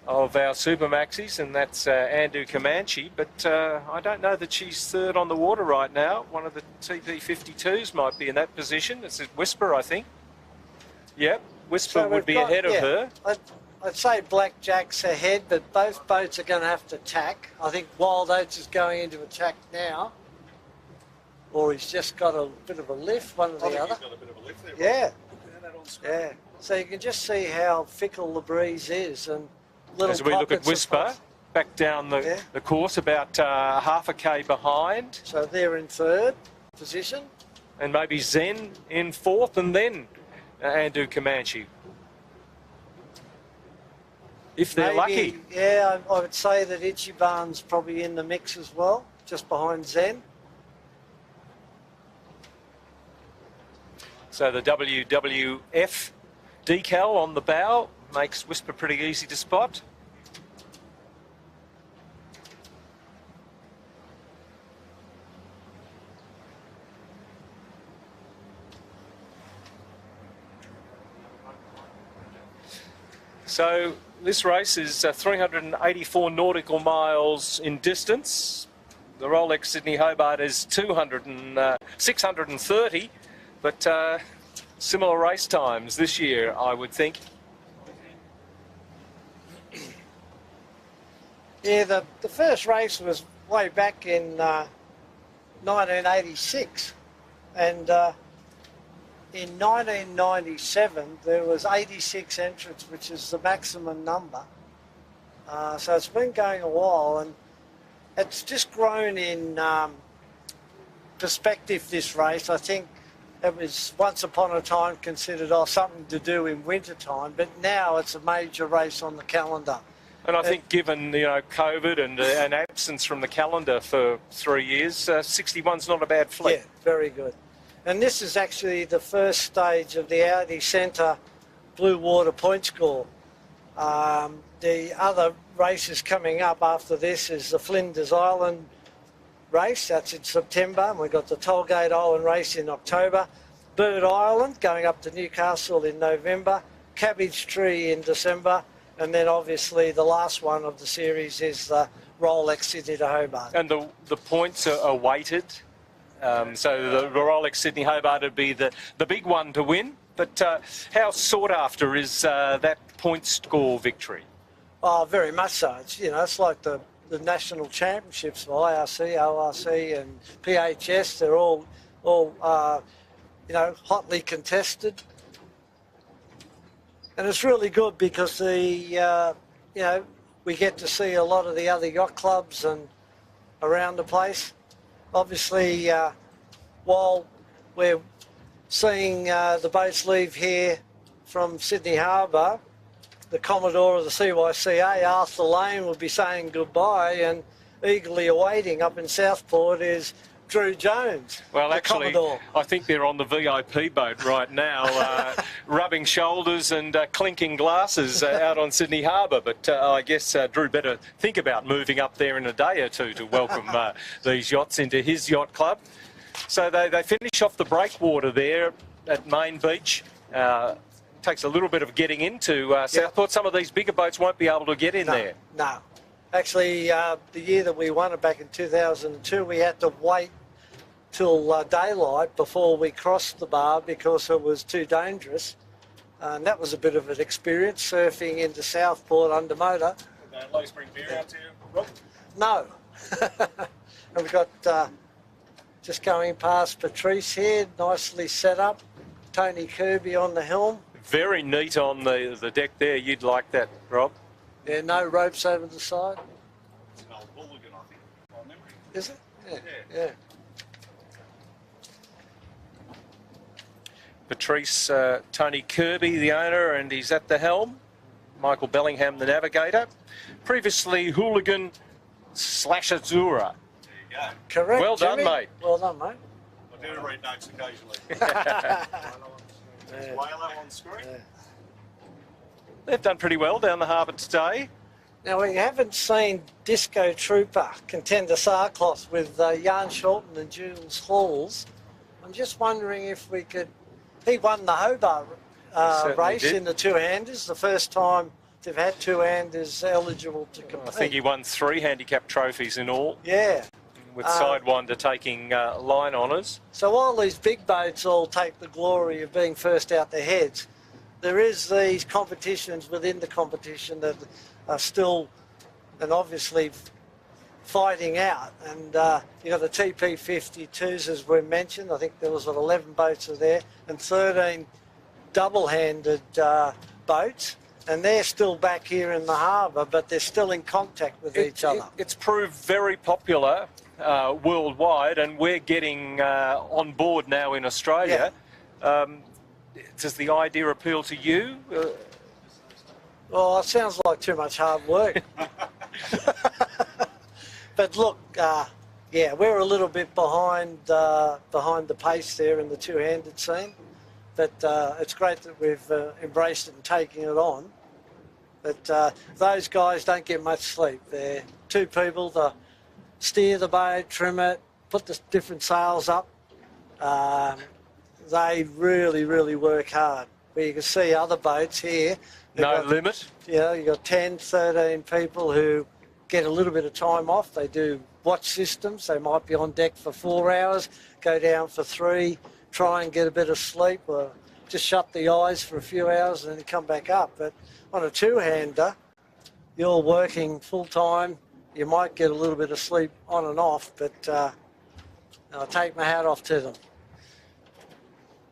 of our Super Maxis, and that's Andu Comanche. But I don't know that she's third on the water right now. One of the TP52s might be in that position. It's a Whisper, I think. Yep, Whisper would be ahead of her. I'd say Blackjack's ahead, but both boats are going to have to tack. I think Wild Oats is going into attack now. Or he's just got a bit of a lift, one or the other. He's got a bit of a lift there. Yeah. Yeah. Yeah. So you can just see how fickle the breeze is. And little as we look at Whisper, back down the course, about half a K behind. So they're in third position. And maybe Zen in fourth, and then Andu Comanche. If they're lucky. Yeah, I would say that Ichiban's probably in the mix as well, just behind Zen. So the WWF decal on the bow makes Whisper pretty easy to spot. So this race is 384 nautical miles in distance. The Rolex Sydney Hobart is 630, but similar race times this year, I would think. Yeah, the first race was way back in 1986, and in 1997 there was 86 entrants, which is the maximum number. So it's been going a while, and it's just grown in perspective, this race. I think it was once upon a time considered something to do in winter time, but now it's a major race on the calendar. And I think given, COVID and an absence from the calendar for 3 years, 61's not a bad fleet. Yeah, very good. And this is actually the first stage of the Audi Centre Blue Water point score. The other races coming up after this is the Flinders Island race, that's in September, and we've got the Tollgate Island race in October, Bird Island going up to Newcastle in November, Cabbage Tree in December, and then obviously the last one of the series is the Rolex Sydney to Hobart. And the points are weighted. So the Rolex Sydney Hobart would be the big one to win. But how sought after is that point score victory? Oh, very much so. It's like the national championships for IRC, ORC and PHS. They're all hotly contested. And it's really good because we get to see a lot of the other yacht clubs and around the place. Obviously, while we're seeing the boats leave here from Sydney Harbour, the Commodore of the CYCA, Arthur Lane, will be saying goodbye, and eagerly awaiting up in Southport is Drew Jones. Well, actually, Commodore. I think they're on the VIP boat right now, rubbing shoulders and clinking glasses out on Sydney Harbour. But I guess Drew better think about moving up there in a day or two to welcome these yachts into his yacht club. So they finish off the breakwater there at Main Beach. Takes a little bit of getting into Southport. Some of these bigger boats won't be able to get in there. No. Actually, the year that we won it back in 2002, we had to wait till daylight before we crossed the bar because it was too dangerous. And that was a bit of an experience, surfing into Southport under motor. Did they at least bring beer out to you, Rob? No. And we've got, just going past Patrice here, nicely set up. Tony Kirby on the helm. Very neat on the deck there. You'd like that, Rob. Yeah, no ropes over the side. It's an old Hooligan, I think, by memory. Is it? Yeah. Yeah. Patrice, Tony Kirby, the owner, and he's at the helm. Michael Bellingham, the navigator. Previously, Hooligan / Azura. There you go. Correct. Well done, Jimmy. mate. Well done, mate. I do read notes occasionally. There's Whalo on screen. Yeah. They've done pretty well down the harbour today. Now, we haven't seen Disco Trooper contender Sarcloth with Jan Shorten and Jules Halls. I'm just wondering if we could... He won the Hobart race did. in the two-handers, the first time they've had two-handers eligible to compete. I think he won 3 handicap trophies in all, Yeah. with Sidewinder taking line honours. So while these big boats all take the glory of being first out their heads, there is these competitions within the competition that are still, and obviously, fighting out. And you got the TP52s, as we mentioned. I think there was 11 boats are there, and 13 double-handed boats. And they're still back here in the harbour, but they're still in contact with each other. It's proved very popular worldwide, and we're getting on board now in Australia. Does the idea appeal to you? Well, it sounds like too much hard work. But look, yeah, we're a little bit behind the pace there in the two-handed scene. But it's great that we've embraced it and taken it on. But those guys don't get much sleep. They're 2 people to steer the boat, trim it, put the different sails up. They really, really work hard. Where you can see other boats here. No limit? Yeah, you've got 10, 13 people who get a little bit of time off. They do watch systems. They might be on deck for 4 hours, go down for 3, try and get a bit of sleep, or just shut the eyes for a few hours and then come back up. But on a two-hander, you're working full-time. You might get a little bit of sleep on and off, but I take my hat off to them.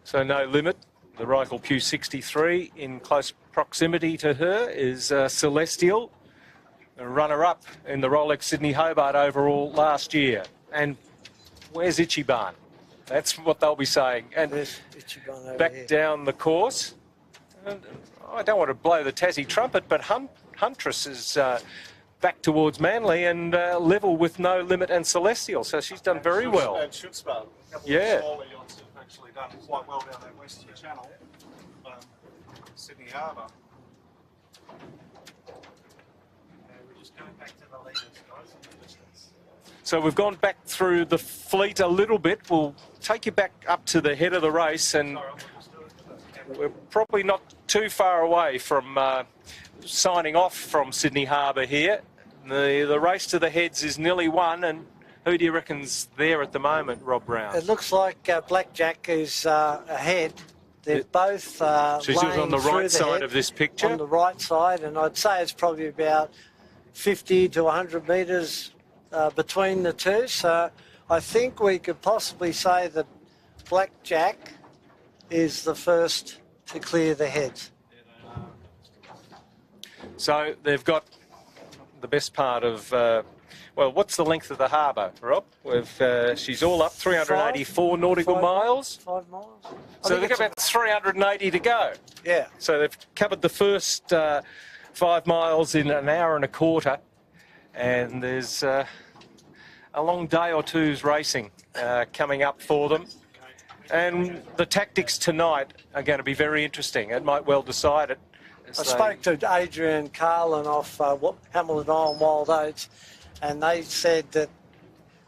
So no limit. The Reichel Pew 63 in close proximity to her is Celestial, a runner-up in the Rolex Sydney Hobart overall last year. And where's Ichiban? That's what they'll be saying. And Ichiban over back here. down the course. And I don't want to blow the Tassie trumpet, but Huntress is back towards Manly and level with No Limit and Celestial. So she's done very well. And Schutzbart, a couple Yeah. of smaller yachts have actually done quite well down that western channel, Sydney Harbour. We're just going back to the leaders, guys, in the distance. So we've gone back through the fleet a little bit. We'll take you back up to the head of the race, and Sorry, I'll just do it. we're probably not too far away from signing off from Sydney Harbour here. The race to the heads is nearly won, and who do you reckon's there at the moment, Rob Brown? It looks like Blackjack is ahead. They're both She's on the laying right through side head, of this picture. On the right side, and I'd say it's probably about 50 to 100 metres between the two. So I think we could possibly say that Blackjack is the first to clear the heads. So they've got the best part of, well, what's the length of the harbour, Rob? She's all up 384 nautical miles. 5 miles. So they've got about 380 to go. Yeah. So they've covered the first 5 miles in an hour and a quarter, and there's a long day or two's racing coming up for them. And the tactics tonight are going to be very interesting. It might well decide it. I spoke to Adrian Carlin off Hamilton Island Wild Oats, and they said that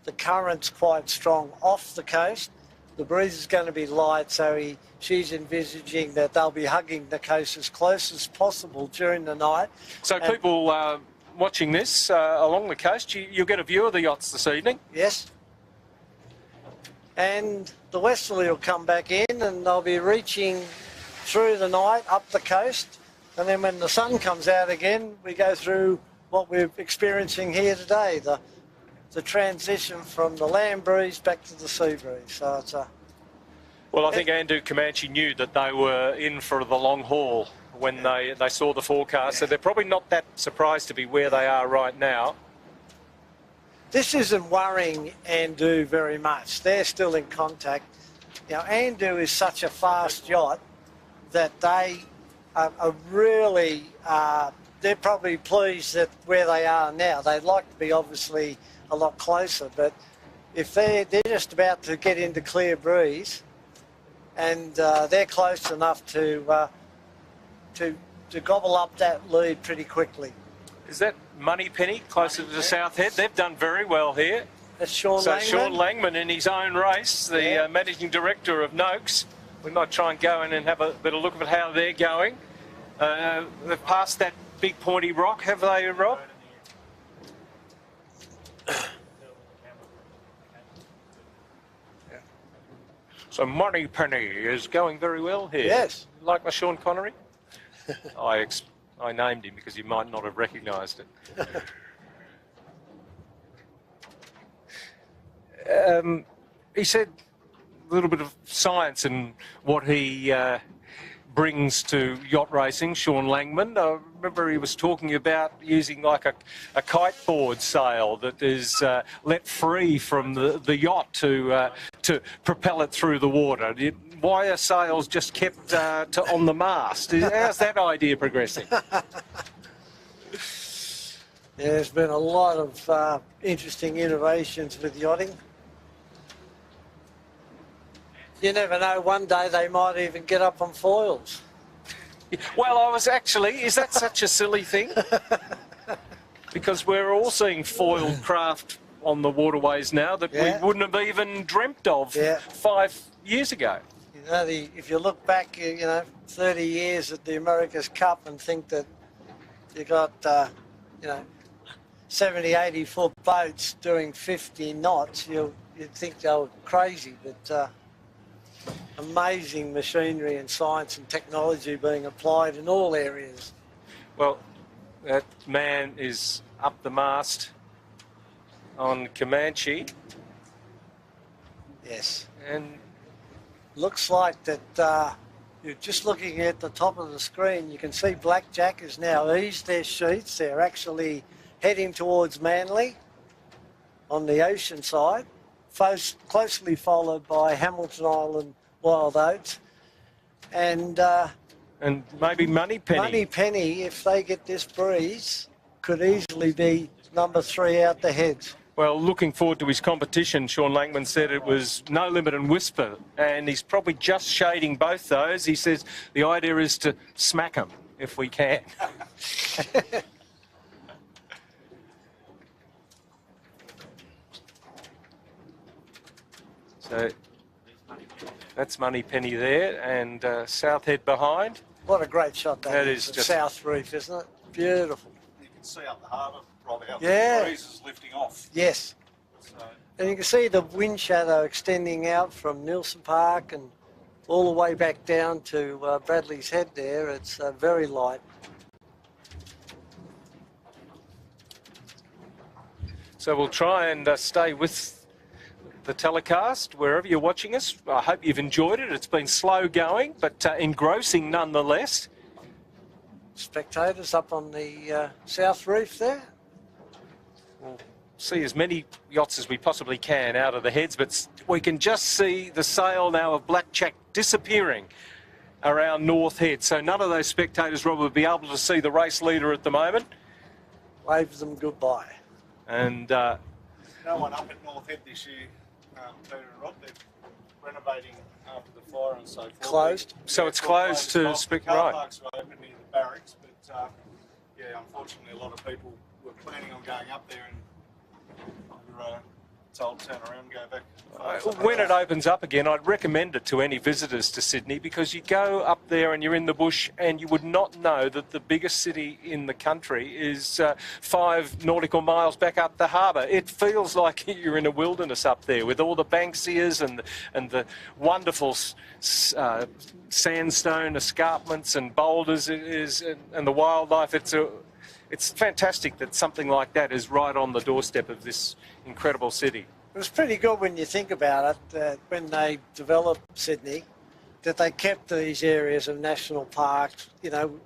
the current's quite strong off the coast. The breeze is going to be light, so she's envisaging that they'll be hugging the coast as close as possible during the night. So people watching this along the coast, you'll get a view of the yachts this evening? Yes. And the westerly will come back in, and they'll be reaching through the night up the coast. And then when the sun comes out again, we go through what we're experiencing here today, the transition from the land breeze back to the sea breeze. So it's a... Well, I think Andrew Comanche knew that they were in for the long haul when they saw the forecast, so they're probably not that surprised to be where they are right now. This isn't worrying Andu very much. They're still in contact. You know, Andu is such a fast yacht that they are really, they're probably pleased at where they are now. They'd like to be obviously a lot closer, but if they're just about to get into clear breeze, and they're close enough to gobble up that lead pretty quickly. Is that Moneypenny closer to South Head? They've done very well here. That's Sean Langman. So Sean Langman in his own race, the managing director of Noakes. We might try and go in and have a bit of look at how they're going. They've passed that big pointy rock, have they, Rob? So Moneypenny is going very well here. Yes. Like my Sean Connery? I named him because you might not have recognised it. He said a little bit of science in what he brings to yacht racing, Sean Langman. I remember he was talking about using like a kite board sail that is let free from the yacht to propel it through the water. Why are sails just kept on the mast? How's that idea progressing? There's been a lot of interesting innovations with yachting. You never know, one day they might even get up on foils. Well, is that such a silly thing? Because we're all seeing foiled craft on the waterways now that we wouldn't have even dreamt of 5 years ago. You know, if you look back, 30 years at the America's Cup and think that you got, 70, 80 foot boats doing 50 knots, you'd think they were crazy, but amazing machinery and science and technology being applied in all areas. Well, that man is up the mast on Comanche. Yes. And looks like that you're just looking at the top of the screen, you can see Blackjack has now eased their sheets. They're actually heading towards Manly on the ocean side, closely followed by Hamilton Island Wild Oats. And maybe Moneypenny. Moneypenny, if they get this breeze, could easily be number 3 out the heads. Well, looking forward to his competition. Sean Langman said it was No Limit and Whisper, and he's probably just shading both those. He says the idea is to smack them if we can. So that's Moneypenny there, and South Head behind. What a great shot that is. Just South Reef, isn't it? Beautiful. You can see up the harbour, Rob, how Yeah. the breeze is lifting off. Yes. So, And you can see the wind shadow extending out from Nielsen Park and all the way back down to Bradley's Head there. It's very light. So we'll try and stay with the telecast wherever you're watching us. I hope you've enjoyed it. It's been slow going, but engrossing nonetheless. spectators up on the south reef there. We'll see as many yachts as we possibly can out of the heads, but we can just see the sail now of Blackjack disappearing around North Head. So none of those spectators, Rob, would be able to see the race leader at the moment. Wave them goodbye. And no one up at North Head this year, Peter and Rob. They're renovating after the fire and so forth. Closed? So it's closed to Car right. parks were open near the barracks, but yeah, unfortunately a lot of people were planning on going up there and were told to turn around and go back. When it opens up again, I'd recommend it to any visitors to Sydney, because you go up there and you're in the bush and you would not know that the biggest city in the country is 5 nautical miles back up the harbour. It feels like you're in a wilderness up there with all the banksias and the wonderful sandstone escarpments and boulders and the wildlife. It's fantastic that something like that is right on the doorstep of this incredible city. It was pretty good when you think about it, when they developed Sydney, that they kept these areas of national parks, you know,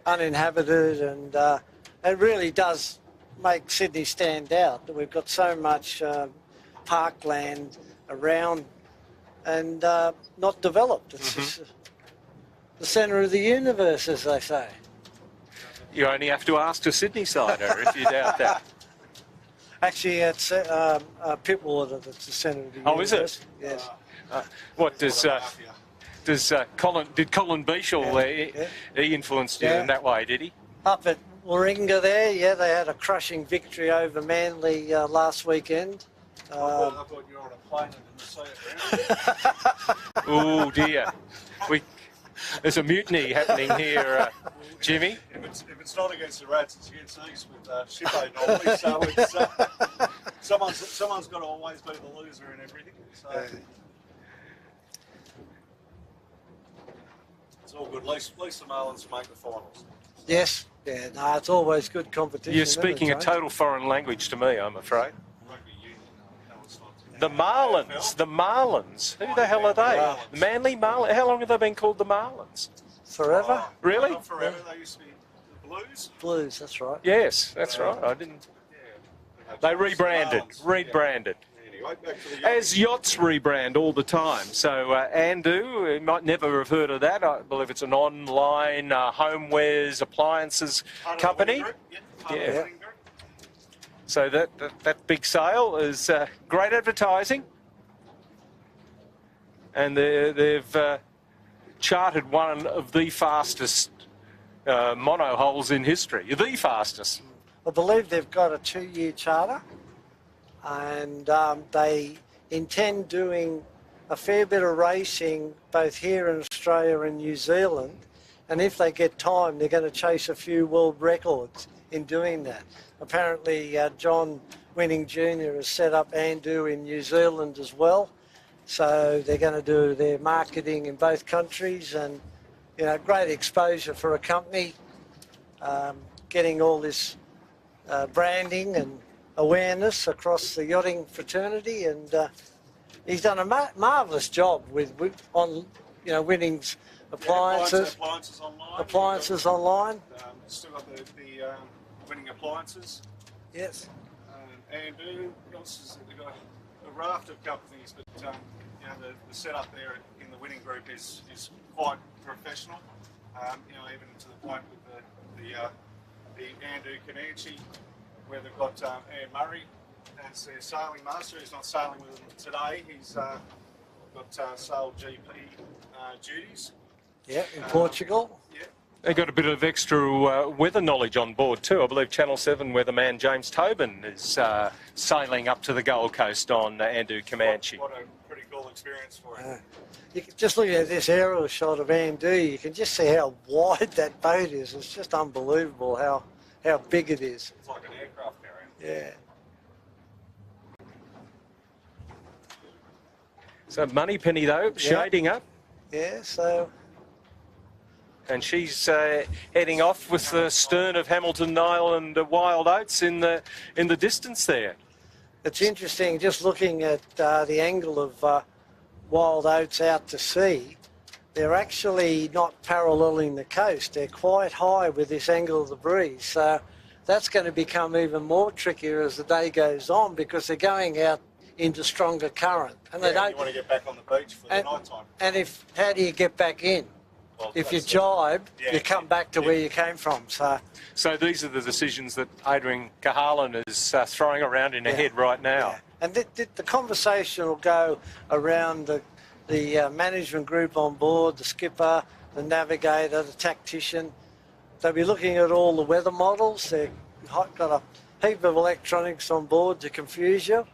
uninhabited, and it really does make Sydney stand out. That we've got so much parkland around and not developed. It's just the centre of the universe, as they say. You only have to ask a Sydney-sider if you doubt that. Actually, it's Pittwater that's the centre of the universe. Oh, is it? Yes. What did Colin Beashall, he influenced you in that way, did he? Up at Warringah there, yeah, they had a crushing victory over Manly last weekend. I thought you were on a plane and didn't see it around. Oh dear, there's a mutiny happening here, Jimmy. If it's not against the Rats, it's against these with Shippo normally. So it's someone's got to always be the loser in everything. So it's all good. At least the Marlins make the finals. Yes, yeah, no, it's always good competition. You're speaking a total foreign language to me, I'm afraid. Rugby union. No, it's not. The Marlins. The Marlins. Who the hell are they? The Manly Marlins. How long have they been called the Marlins? Forever? Really? Not forever. They used to be the Blues. Blues, that's right. Yes, that's right. I didn't. Yeah. They rebranded. Rebranded. Anyway, back to the As yachts rebrand all the time. So Andu, you might never have heard of that. I believe it's an online homewares appliances company. Yeah. So that big sale is great advertising. And they've charted one of the fastest monohulls in history. The fastest. I believe they've got a 2-year charter, and they intend doing a fair bit of racing both here in Australia and New Zealand, and if they get time they're going to chase a few world records in doing that. Apparently John Winning Jr. has set up Andu in New Zealand as well, so they're going to do their marketing in both countries, and you know, great exposure for a company, getting all this branding and awareness across the yachting fraternity, and he's done a marvellous job on Winning's appliances. Appliances online. Still got the Winning appliances. Yes. And they've got a raft of companies, but the setup there in the Winning group is quite professional. Even to the point with the Andu Comanche, where they've got Ian Murray as their sailing master. He's not sailing with them today. He's got sail GP duties. Yeah, in Portugal. Yeah. They got a bit of extra weather knowledge on board too. I believe Channel 7 weatherman James Tobin is sailing up to the Gold Coast on Andu Comanche. What a pretty cool experience for him. You can just look at this aerial shot of Andu, you can just see how wide that boat is. It's just unbelievable how big it is. It's like an aircraft carrier. Yeah. So Moneypenny though, shading up. Yeah, so... And she's heading off with the stern of Hamilton Nile and Wild Oats in the distance there. It's interesting just looking at the angle of Wild Oats out to sea, they're actually not paralleling the coast. They're quite high with this angle of the breeze. So that's going to become even more trickier as the day goes on because they're going out into stronger current. And they don't. You want to get back on the beach for the night time. And how do you get back in? Well, if you jibe, you come back to where you came from. So these are the decisions that Adrian Cahalan is throwing around in her head right now. Yeah. And the conversation will go around the management group on board, the skipper, the navigator, the tactician. They'll be looking at all the weather models. They've got a heap of electronics on board to confuse you.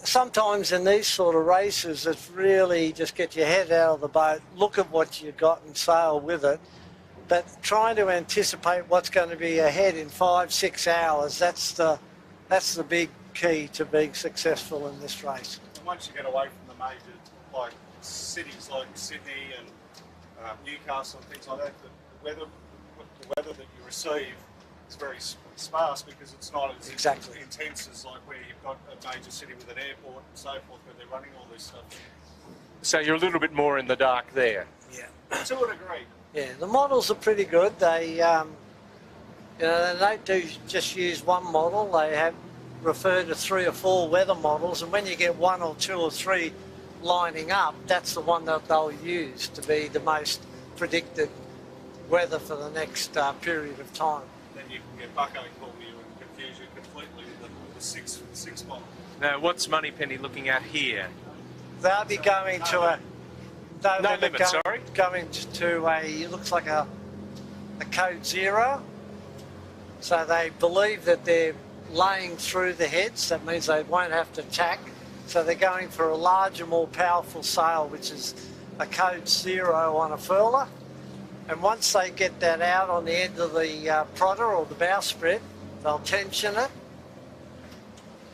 Sometimes in these sort of races, it's really just get your head out of the boat, look at what you've got and sail with it. But trying to anticipate what's going to be ahead in 5-6 hours, that's the big key to being successful in this race. And once you get away from the major like cities like Sydney and Newcastle and things like that, the weather that you receive is very sparse because it's not as intense as like where you've got a major city with an airport and so forth where they're running all this stuff. So you're a little bit more in the dark there. Yeah. To a degree. Yeah, the models are pretty good. They, they don't just use one model. They refer to 3 or 4 weather models, and when you get 1 or 2 or 3 lining up, that's the one that they'll use to be the most predicted weather for the next period of time. Then you can get bucko call you and confuse you completely with the six model. Now, what's Moneypenny looking at here? They'll be going to a no limit, sorry. Going to it looks like a code 0. So they believe that they're laying through the heads. That means they won't have to tack. So they're going for a larger, more powerful sail, which is a code 0 on a furler. And once they get that out on the end of the prodder or the bowsprit, they'll tension it.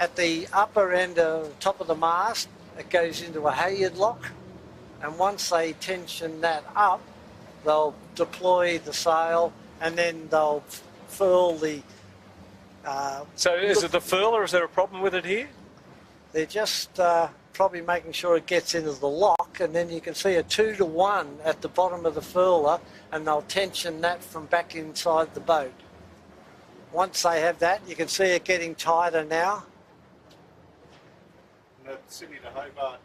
At the upper end of top of the mast, it goes into a halyard lock. And once they tension that up, they'll deploy the sail and then they'll furl the... so is it the furl or is there a problem with it here? They're just probably making sure it gets into the lock, and then you can see a 2-to-1 at the bottom of the furler, and they'll tension that from back inside the boat. Once they have that, you can see it getting tighter now. And the Sydney to Hobart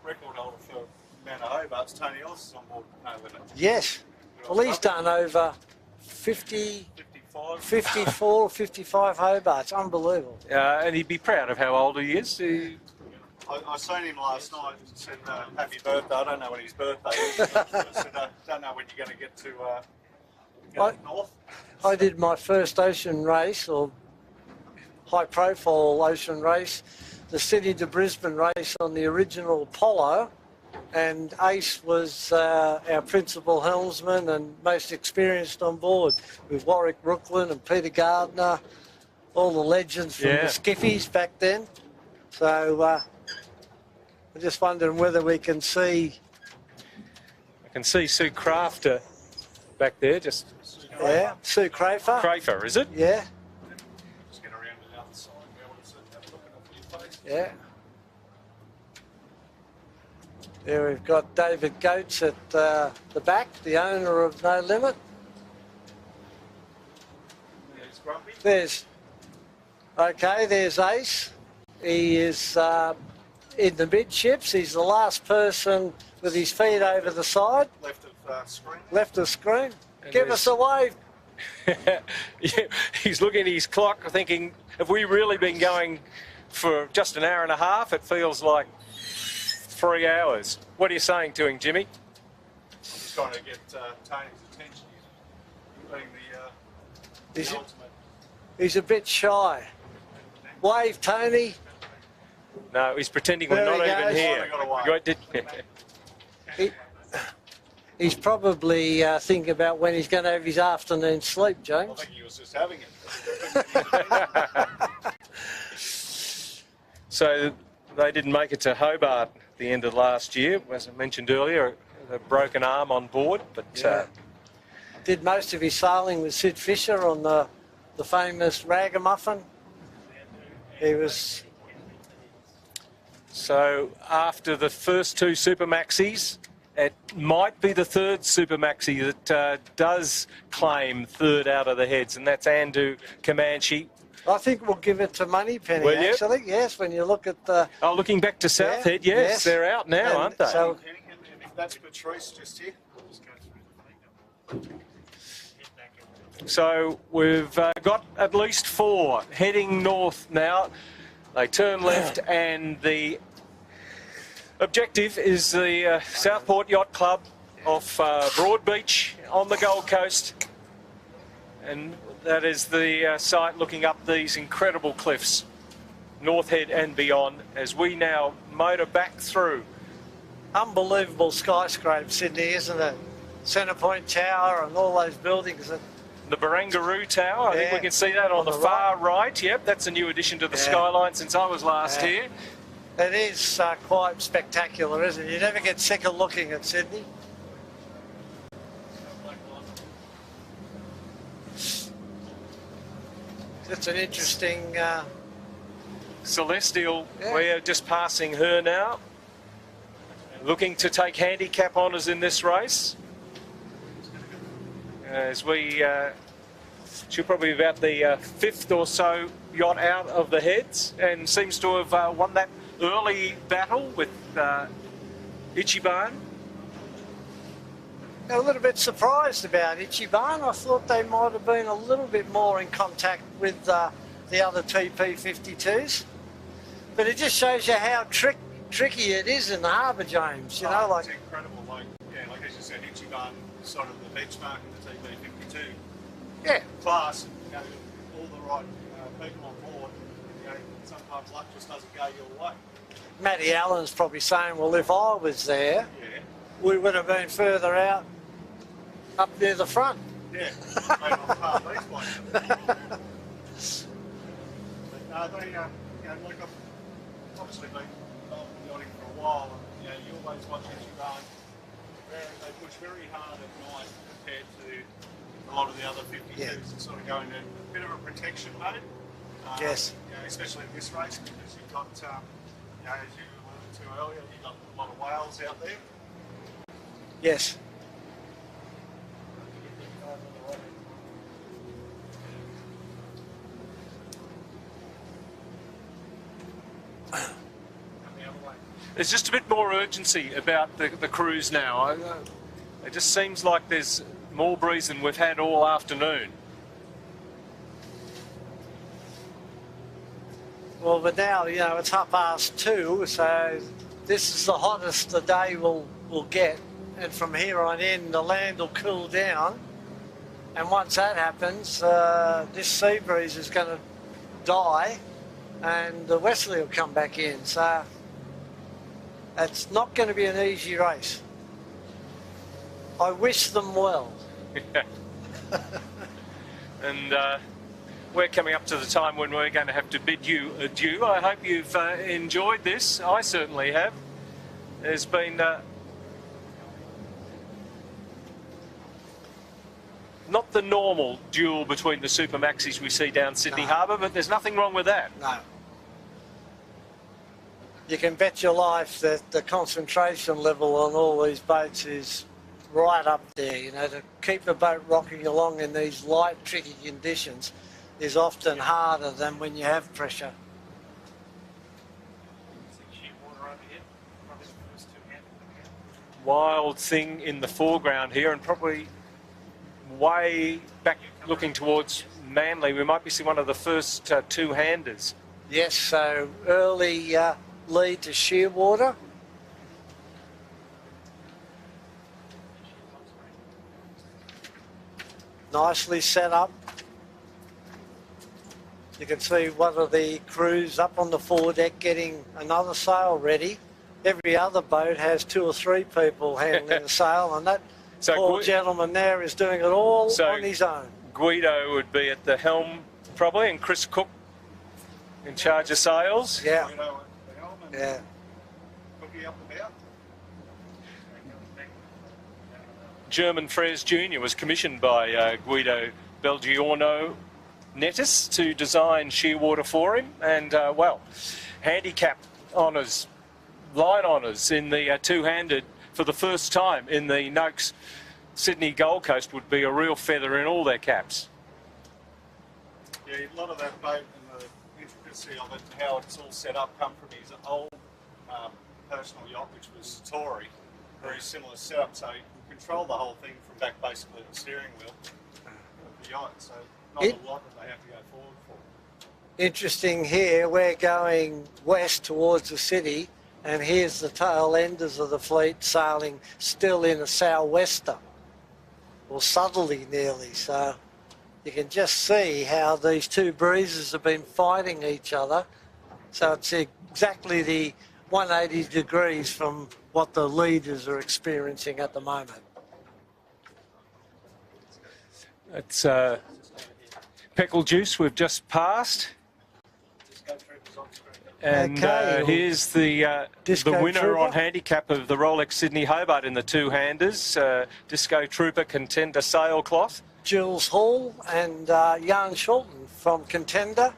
record holder for amount of Hobart's Tony Ellis is on board No Limit. Yes. Well, he's done over 54, 55 Hobarts. Unbelievable. And he'd be proud of how old he is. I seen him last night and said, happy birthday. I don't know when his birthday is. I said, I don't know when you're going to get to north. I did my first ocean race, or high-profile ocean race, the Sydney to Brisbane race on the original Apollo, and Ace was our principal helmsman and most experienced on board, with Warwick Brooklyn and Peter Gardner, all the legends from the skiffies back then. So I'm just wondering whether we can see... I can see Sue Crafter back there, just... Yeah, Sue Crafer. Crafer, is it? Yeah. Just get around to the other side, be able to have a look at your face. Yeah. There we've got David Goetz at the back, the owner of No Limit. There's Grumpy. There's Ace. He is in the midships. He's the last person with his feet over the side. Left of screen. And give us a wave. Yeah, he's looking at his clock thinking, have we really been going for just an hour and a half? It feels like 3 hours. What are you saying to him, Jimmy? He's trying to get Tony's attention. He's being the ultimate. He's a bit shy. Wave, Tony. No, he's pretending we're not even here. He's probably thinking about when he's going to have his afternoon sleep, James. I think he was just having it. So they didn't make it to Hobart at the end of last year. As I mentioned earlier, a broken arm on board. But did most of his sailing with Sid Fisher on the famous Ragamuffin. He was... So after the first two Super Maxis, it might be the third Super Maxi that does claim third out of the heads, and that's Andu Comanche. I think we'll give it to Moneypenny, Will you? actually. Yes, when you look at the... Oh, looking back to Southhead, Yeah, yes, yes. they're out now, And aren't they? so- And if that's Patrice just here, we'll just go through the thing. So we've got at least four heading north now. They turn left, and the objective is the Southport Yacht Club off Broadbeach on the Gold Coast. And that is the site looking up these incredible cliffs, North Head and beyond, as we now motor back through. Unbelievable skyscraper, Sydney, isn't it? Centrepoint Tower and all those buildings. The Barangaroo Tower, I think we can see that on the far right. Yep, that's a new addition to the skyline since I was last here. It is quite spectacular, isn't it? You never get sick of looking at Sydney. It's an interesting... Celestial, we're just passing her now. Looking to take handicap honours in this race. As we she'll probably be about the fifth or so yacht out of the heads, and seems to have won that early battle with Ichiban. A little bit surprised about Ichiban. I thought they might have been a little bit more in contact with the other TP52s. But it just shows you how tricky it is in the harbour, James. You know, like... It's incredible. Like as you said, Ichiban sort of the benchmark in the TP52. Yeah. Class, all the right people on board. Sometimes luck just doesn't go your way. Matty Allen's probably saying, well, if I was there, we would have been further out up near the front. Yeah, maybe on par these ones. But no, they, like I've obviously been involved in yachting for a while, and you always watch Ichiban. They push very hard at night compared to a lot of the other 52s that sort of go into a bit of a protection mode. Yes. Especially in this race, because you've got, as you alluded to earlier, you've got a lot of whales out there. Yes. There's just a bit more urgency about the cruise now. It just seems like there's more breeze than we've had all afternoon. Well, but now, it's 2:30, so this is the hottest the day will get. And from here on in, the land will cool down. And once that happens, this sea breeze is going to die and the westerly will come back in. So it's not going to be an easy race. I wish them well. And we're coming up to the time when we're going to have to bid you adieu. I hope you've enjoyed this. I certainly have. There's been not the normal duel between the Super Maxis we see down Sydney Harbour, but there's nothing wrong with that. No. You can bet your life that the concentration level on all these boats is right up there. To keep the boat rocking along in these light, tricky conditions is often harder than when you have pressure. Wild thing in the foreground here, and probably way back looking towards Manly, we might be seeing one of the first two-handers. Yes, so early lead to Shearwater. Nicely set up. You can see one of the crews up on the foredeck getting another sail ready. Every other boat has 2 or 3 people handling the sail, and that poor gentleman there is doing it all on his own. Guido would be at the helm probably, and Chris Cook in charge of sails. Yeah. Guido at the helm and Cookie up and down. German Frez Jr. was commissioned by Guido Belgiorno Nettis to design Shearwater for him, and well, handicap honours line honours in the two-handed for the first time in the Noakes Sydney Gold Coast would be a real feather in all their caps. Yeah, a lot of that boat and the intricacy of it and how it's all set up come from his old personal yacht, which was Satori. Very similar setup, so you can control the whole thing from back basically the steering wheel of the yacht. So not a lot that they have to go forward for. Interesting here, we're going west towards the city, and here's the tail enders of the fleet sailing still in a sou'wester, or southerly nearly. So you can just see how these two breezes have been fighting each other. So it's exactly the 180 degrees from what the leaders are experiencing at the moment. It's Pickle Juice we've just passed. And Okay, here's the winner Trooper on handicap of the Rolex Sydney Hobart in the two-handers, Disco Trooper Contender Sailcloth. Jules Hall and Jan Schulten from Contender.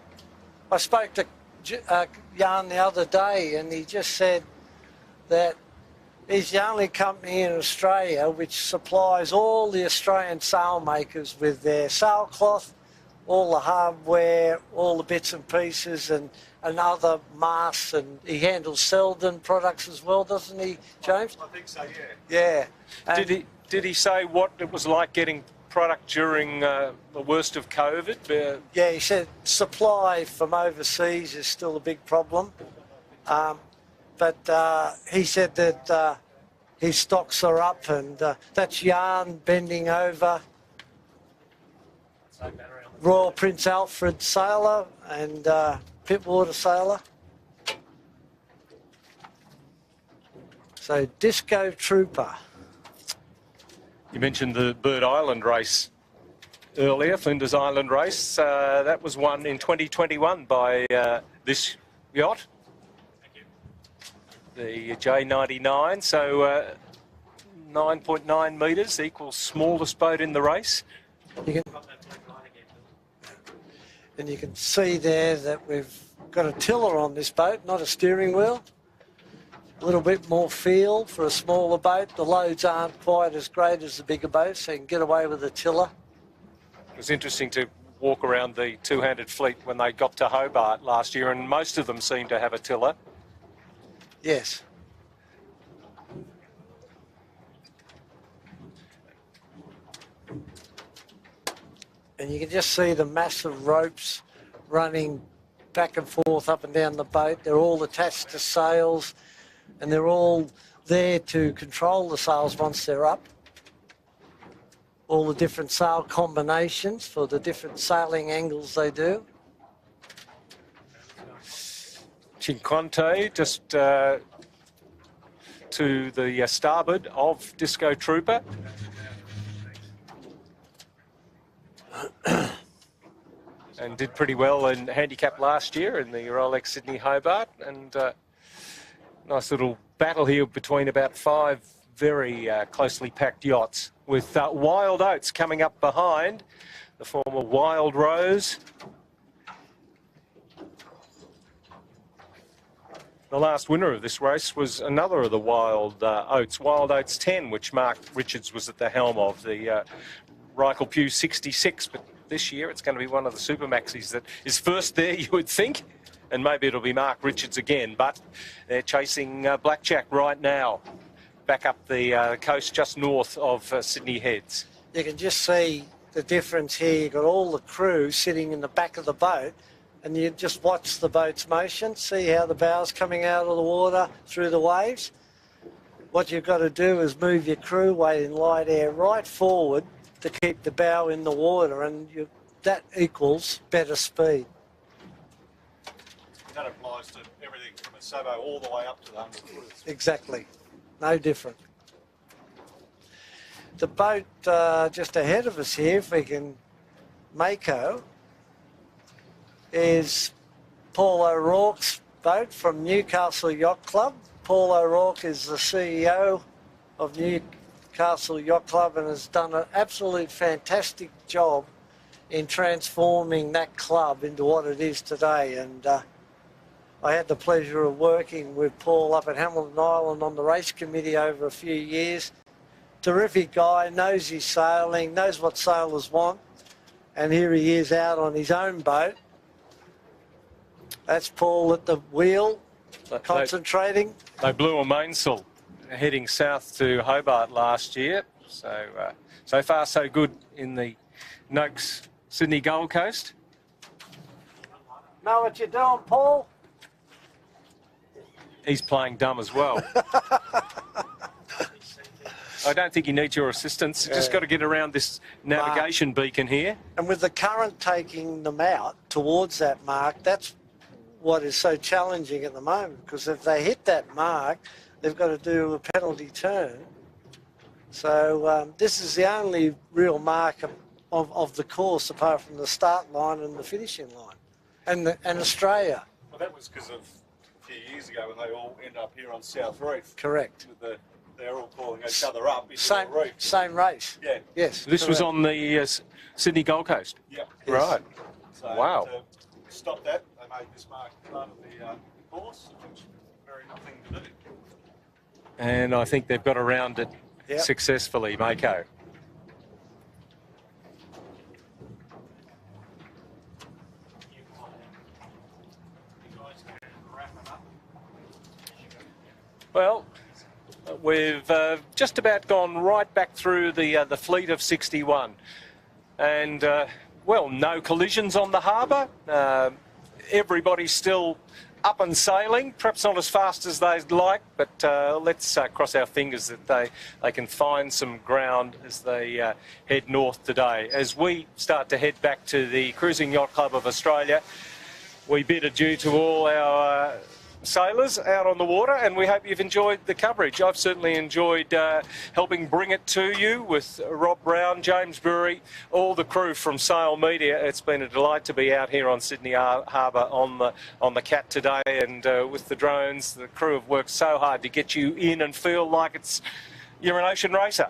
I spoke to Jan the other day, and he just said that he's the only company in Australia which supplies all the Australian sailmakers with their sailcloth, all the hardware, all the bits and pieces, and other masts, and he handles Selden products as well, doesn't he, James? I think so, yeah. Yeah. Did he say what it was like getting product during the worst of COVID? Yeah, he said supply from overseas is still a big problem. But he said that his stocks are up, and that's Jan bending over. Royal Prince Alfred sailor and Pittwater sailor. So Disco Trooper. You mentioned the Bird Island race earlier, Flinders Island race. That was won in 2021 by this yacht, the J99. So 9.9 metres equals smallest boat in the race. And you can see there that we've got a tiller on this boat, not a steering wheel. A little bit more feel for a smaller boat. The loads aren't quite as great as the bigger boats, so you can get away with a tiller. It was interesting to walk around the two-handed fleet when they got to Hobart last year, and most of them seemed to have a tiller. Yes. And you can just see the massive ropes running back and forth up and down the boat. They're all attached to sails, and they're all there to control the sails once they're up. All the different sail combinations for the different sailing angles they do. Cinquante just to the starboard of Disco Trooper. And did pretty well in handicap last year in the Rolex Sydney Hobart. And nice little battle here between about 5 very closely packed yachts, with Wild Oats coming up behind, the former Wild Rose. The last winner of this race was another of the Wild Oats, Wild Oats 10, which Mark Richards was at the helm of, the Reichel Pugh 66. But this year it's going to be one of the Super Maxis that is first there, you would think. And maybe it'll be Mark Richards again, but they're chasing Blackjack right now, back up the coast just north of Sydney Heads. You can just see the difference here. You've got all the crew sitting in the back of the boat, and you just watch the boat's motion, see how the bow's coming out of the water through the waves. What you've got to do is move your crew weight in light air right forward to keep the bow in the water, and that equals better speed. That applies to everything from a sabo all the way up to the 100 footers. Exactly. No different. The boat just ahead of us here, if we can Mako, is Paul O'Rourke's boat from Newcastle Yacht Club. Paul O'Rourke is the CEO of Newcastle Yacht Club and has done an absolute fantastic job in transforming that club into what it is today. And I had the pleasure of working with Paul up at Hamilton Island on the race committee over a few years. Terrific guy, knows his sailing, knows what sailors want. And here he is out on his own boat. That's Paul at the wheel, concentrating. They blew a mainsail heading south to Hobart last year. So, so far so good in the Noakes Sydney Gold Coast. Know what you're doing, Paul? He's playing dumb as well. I don't think he needs your assistance. You just got to get around this navigation beacon here. And with the current taking them out towards that mark, that's what is so challenging at the moment, because if they hit that mark, they've got to do a penalty turn. So this is the only real mark of the course apart from the start line and the finishing line. And Australia. Well, that was because of a few years ago when they all end up here on South Reef. Correct. With they're all calling each other up. Same race. Yeah. Yes. This was on the Sydney Gold Coast. Yeah. Yes. Right. So wow. To stop that, they made this mark part of the course, which very good thing to do. And I think they've got around it successfully, Mako. Well, we've just about gone right back through the fleet of 61, and well, no collisions on the harbour. Everybody's still up and sailing, perhaps not as fast as they'd like, but let's cross our fingers that they can find some ground as they head north today. As we start to head back to the Cruising Yacht Club of Australia, we bid adieu to all our sailors out on the water, and we hope you've enjoyed the coverage. I've certainly enjoyed helping bring it to you with Rob Brown, James Burry, all the crew from Sail Media. It's been a delight to be out here on Sydney Harbour on the Cat today, and with the drones, the crew have worked so hard to get you in and feel like you're an ocean racer.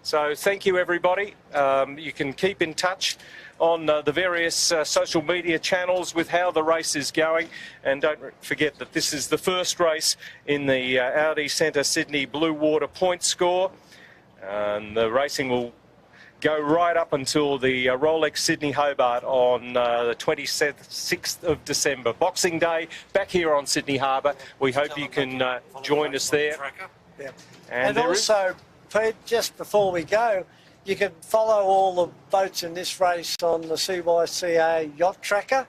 So thank you, everybody. You can keep in touch on the various social media channels with how the race is going, and don't forget that this is the first race in the Audi Centre Sydney Blue Water point score, and the racing will go right up until the Rolex Sydney Hobart on the 26th of December, Boxing Day, back here on Sydney Harbour. We hope you can join us there. Yeah. And also, Pete, just before we go, you can follow all the boats in this race on the CYCA Yacht Tracker.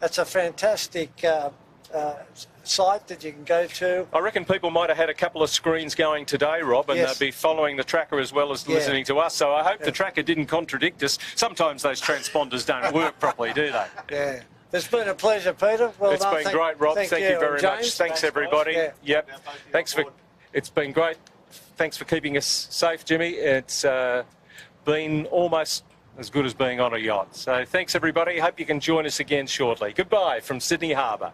That's a fantastic site that you can go to. I reckon people might have had a couple of screens going today, Rob, and they'll be following the tracker as well as listening to us. So I hope the tracker didn't contradict us. Sometimes those transponders don't work properly, do they? Yeah. It's been a pleasure, Peter. Well it's done. been great, Rob. Thank you very much. Thanks everybody. Yep. It's been great. Thanks for keeping us safe, Jimmy. It's been almost as good as being on a yacht. So thanks, everybody. Hope you can join us again shortly. Goodbye from Sydney Harbour.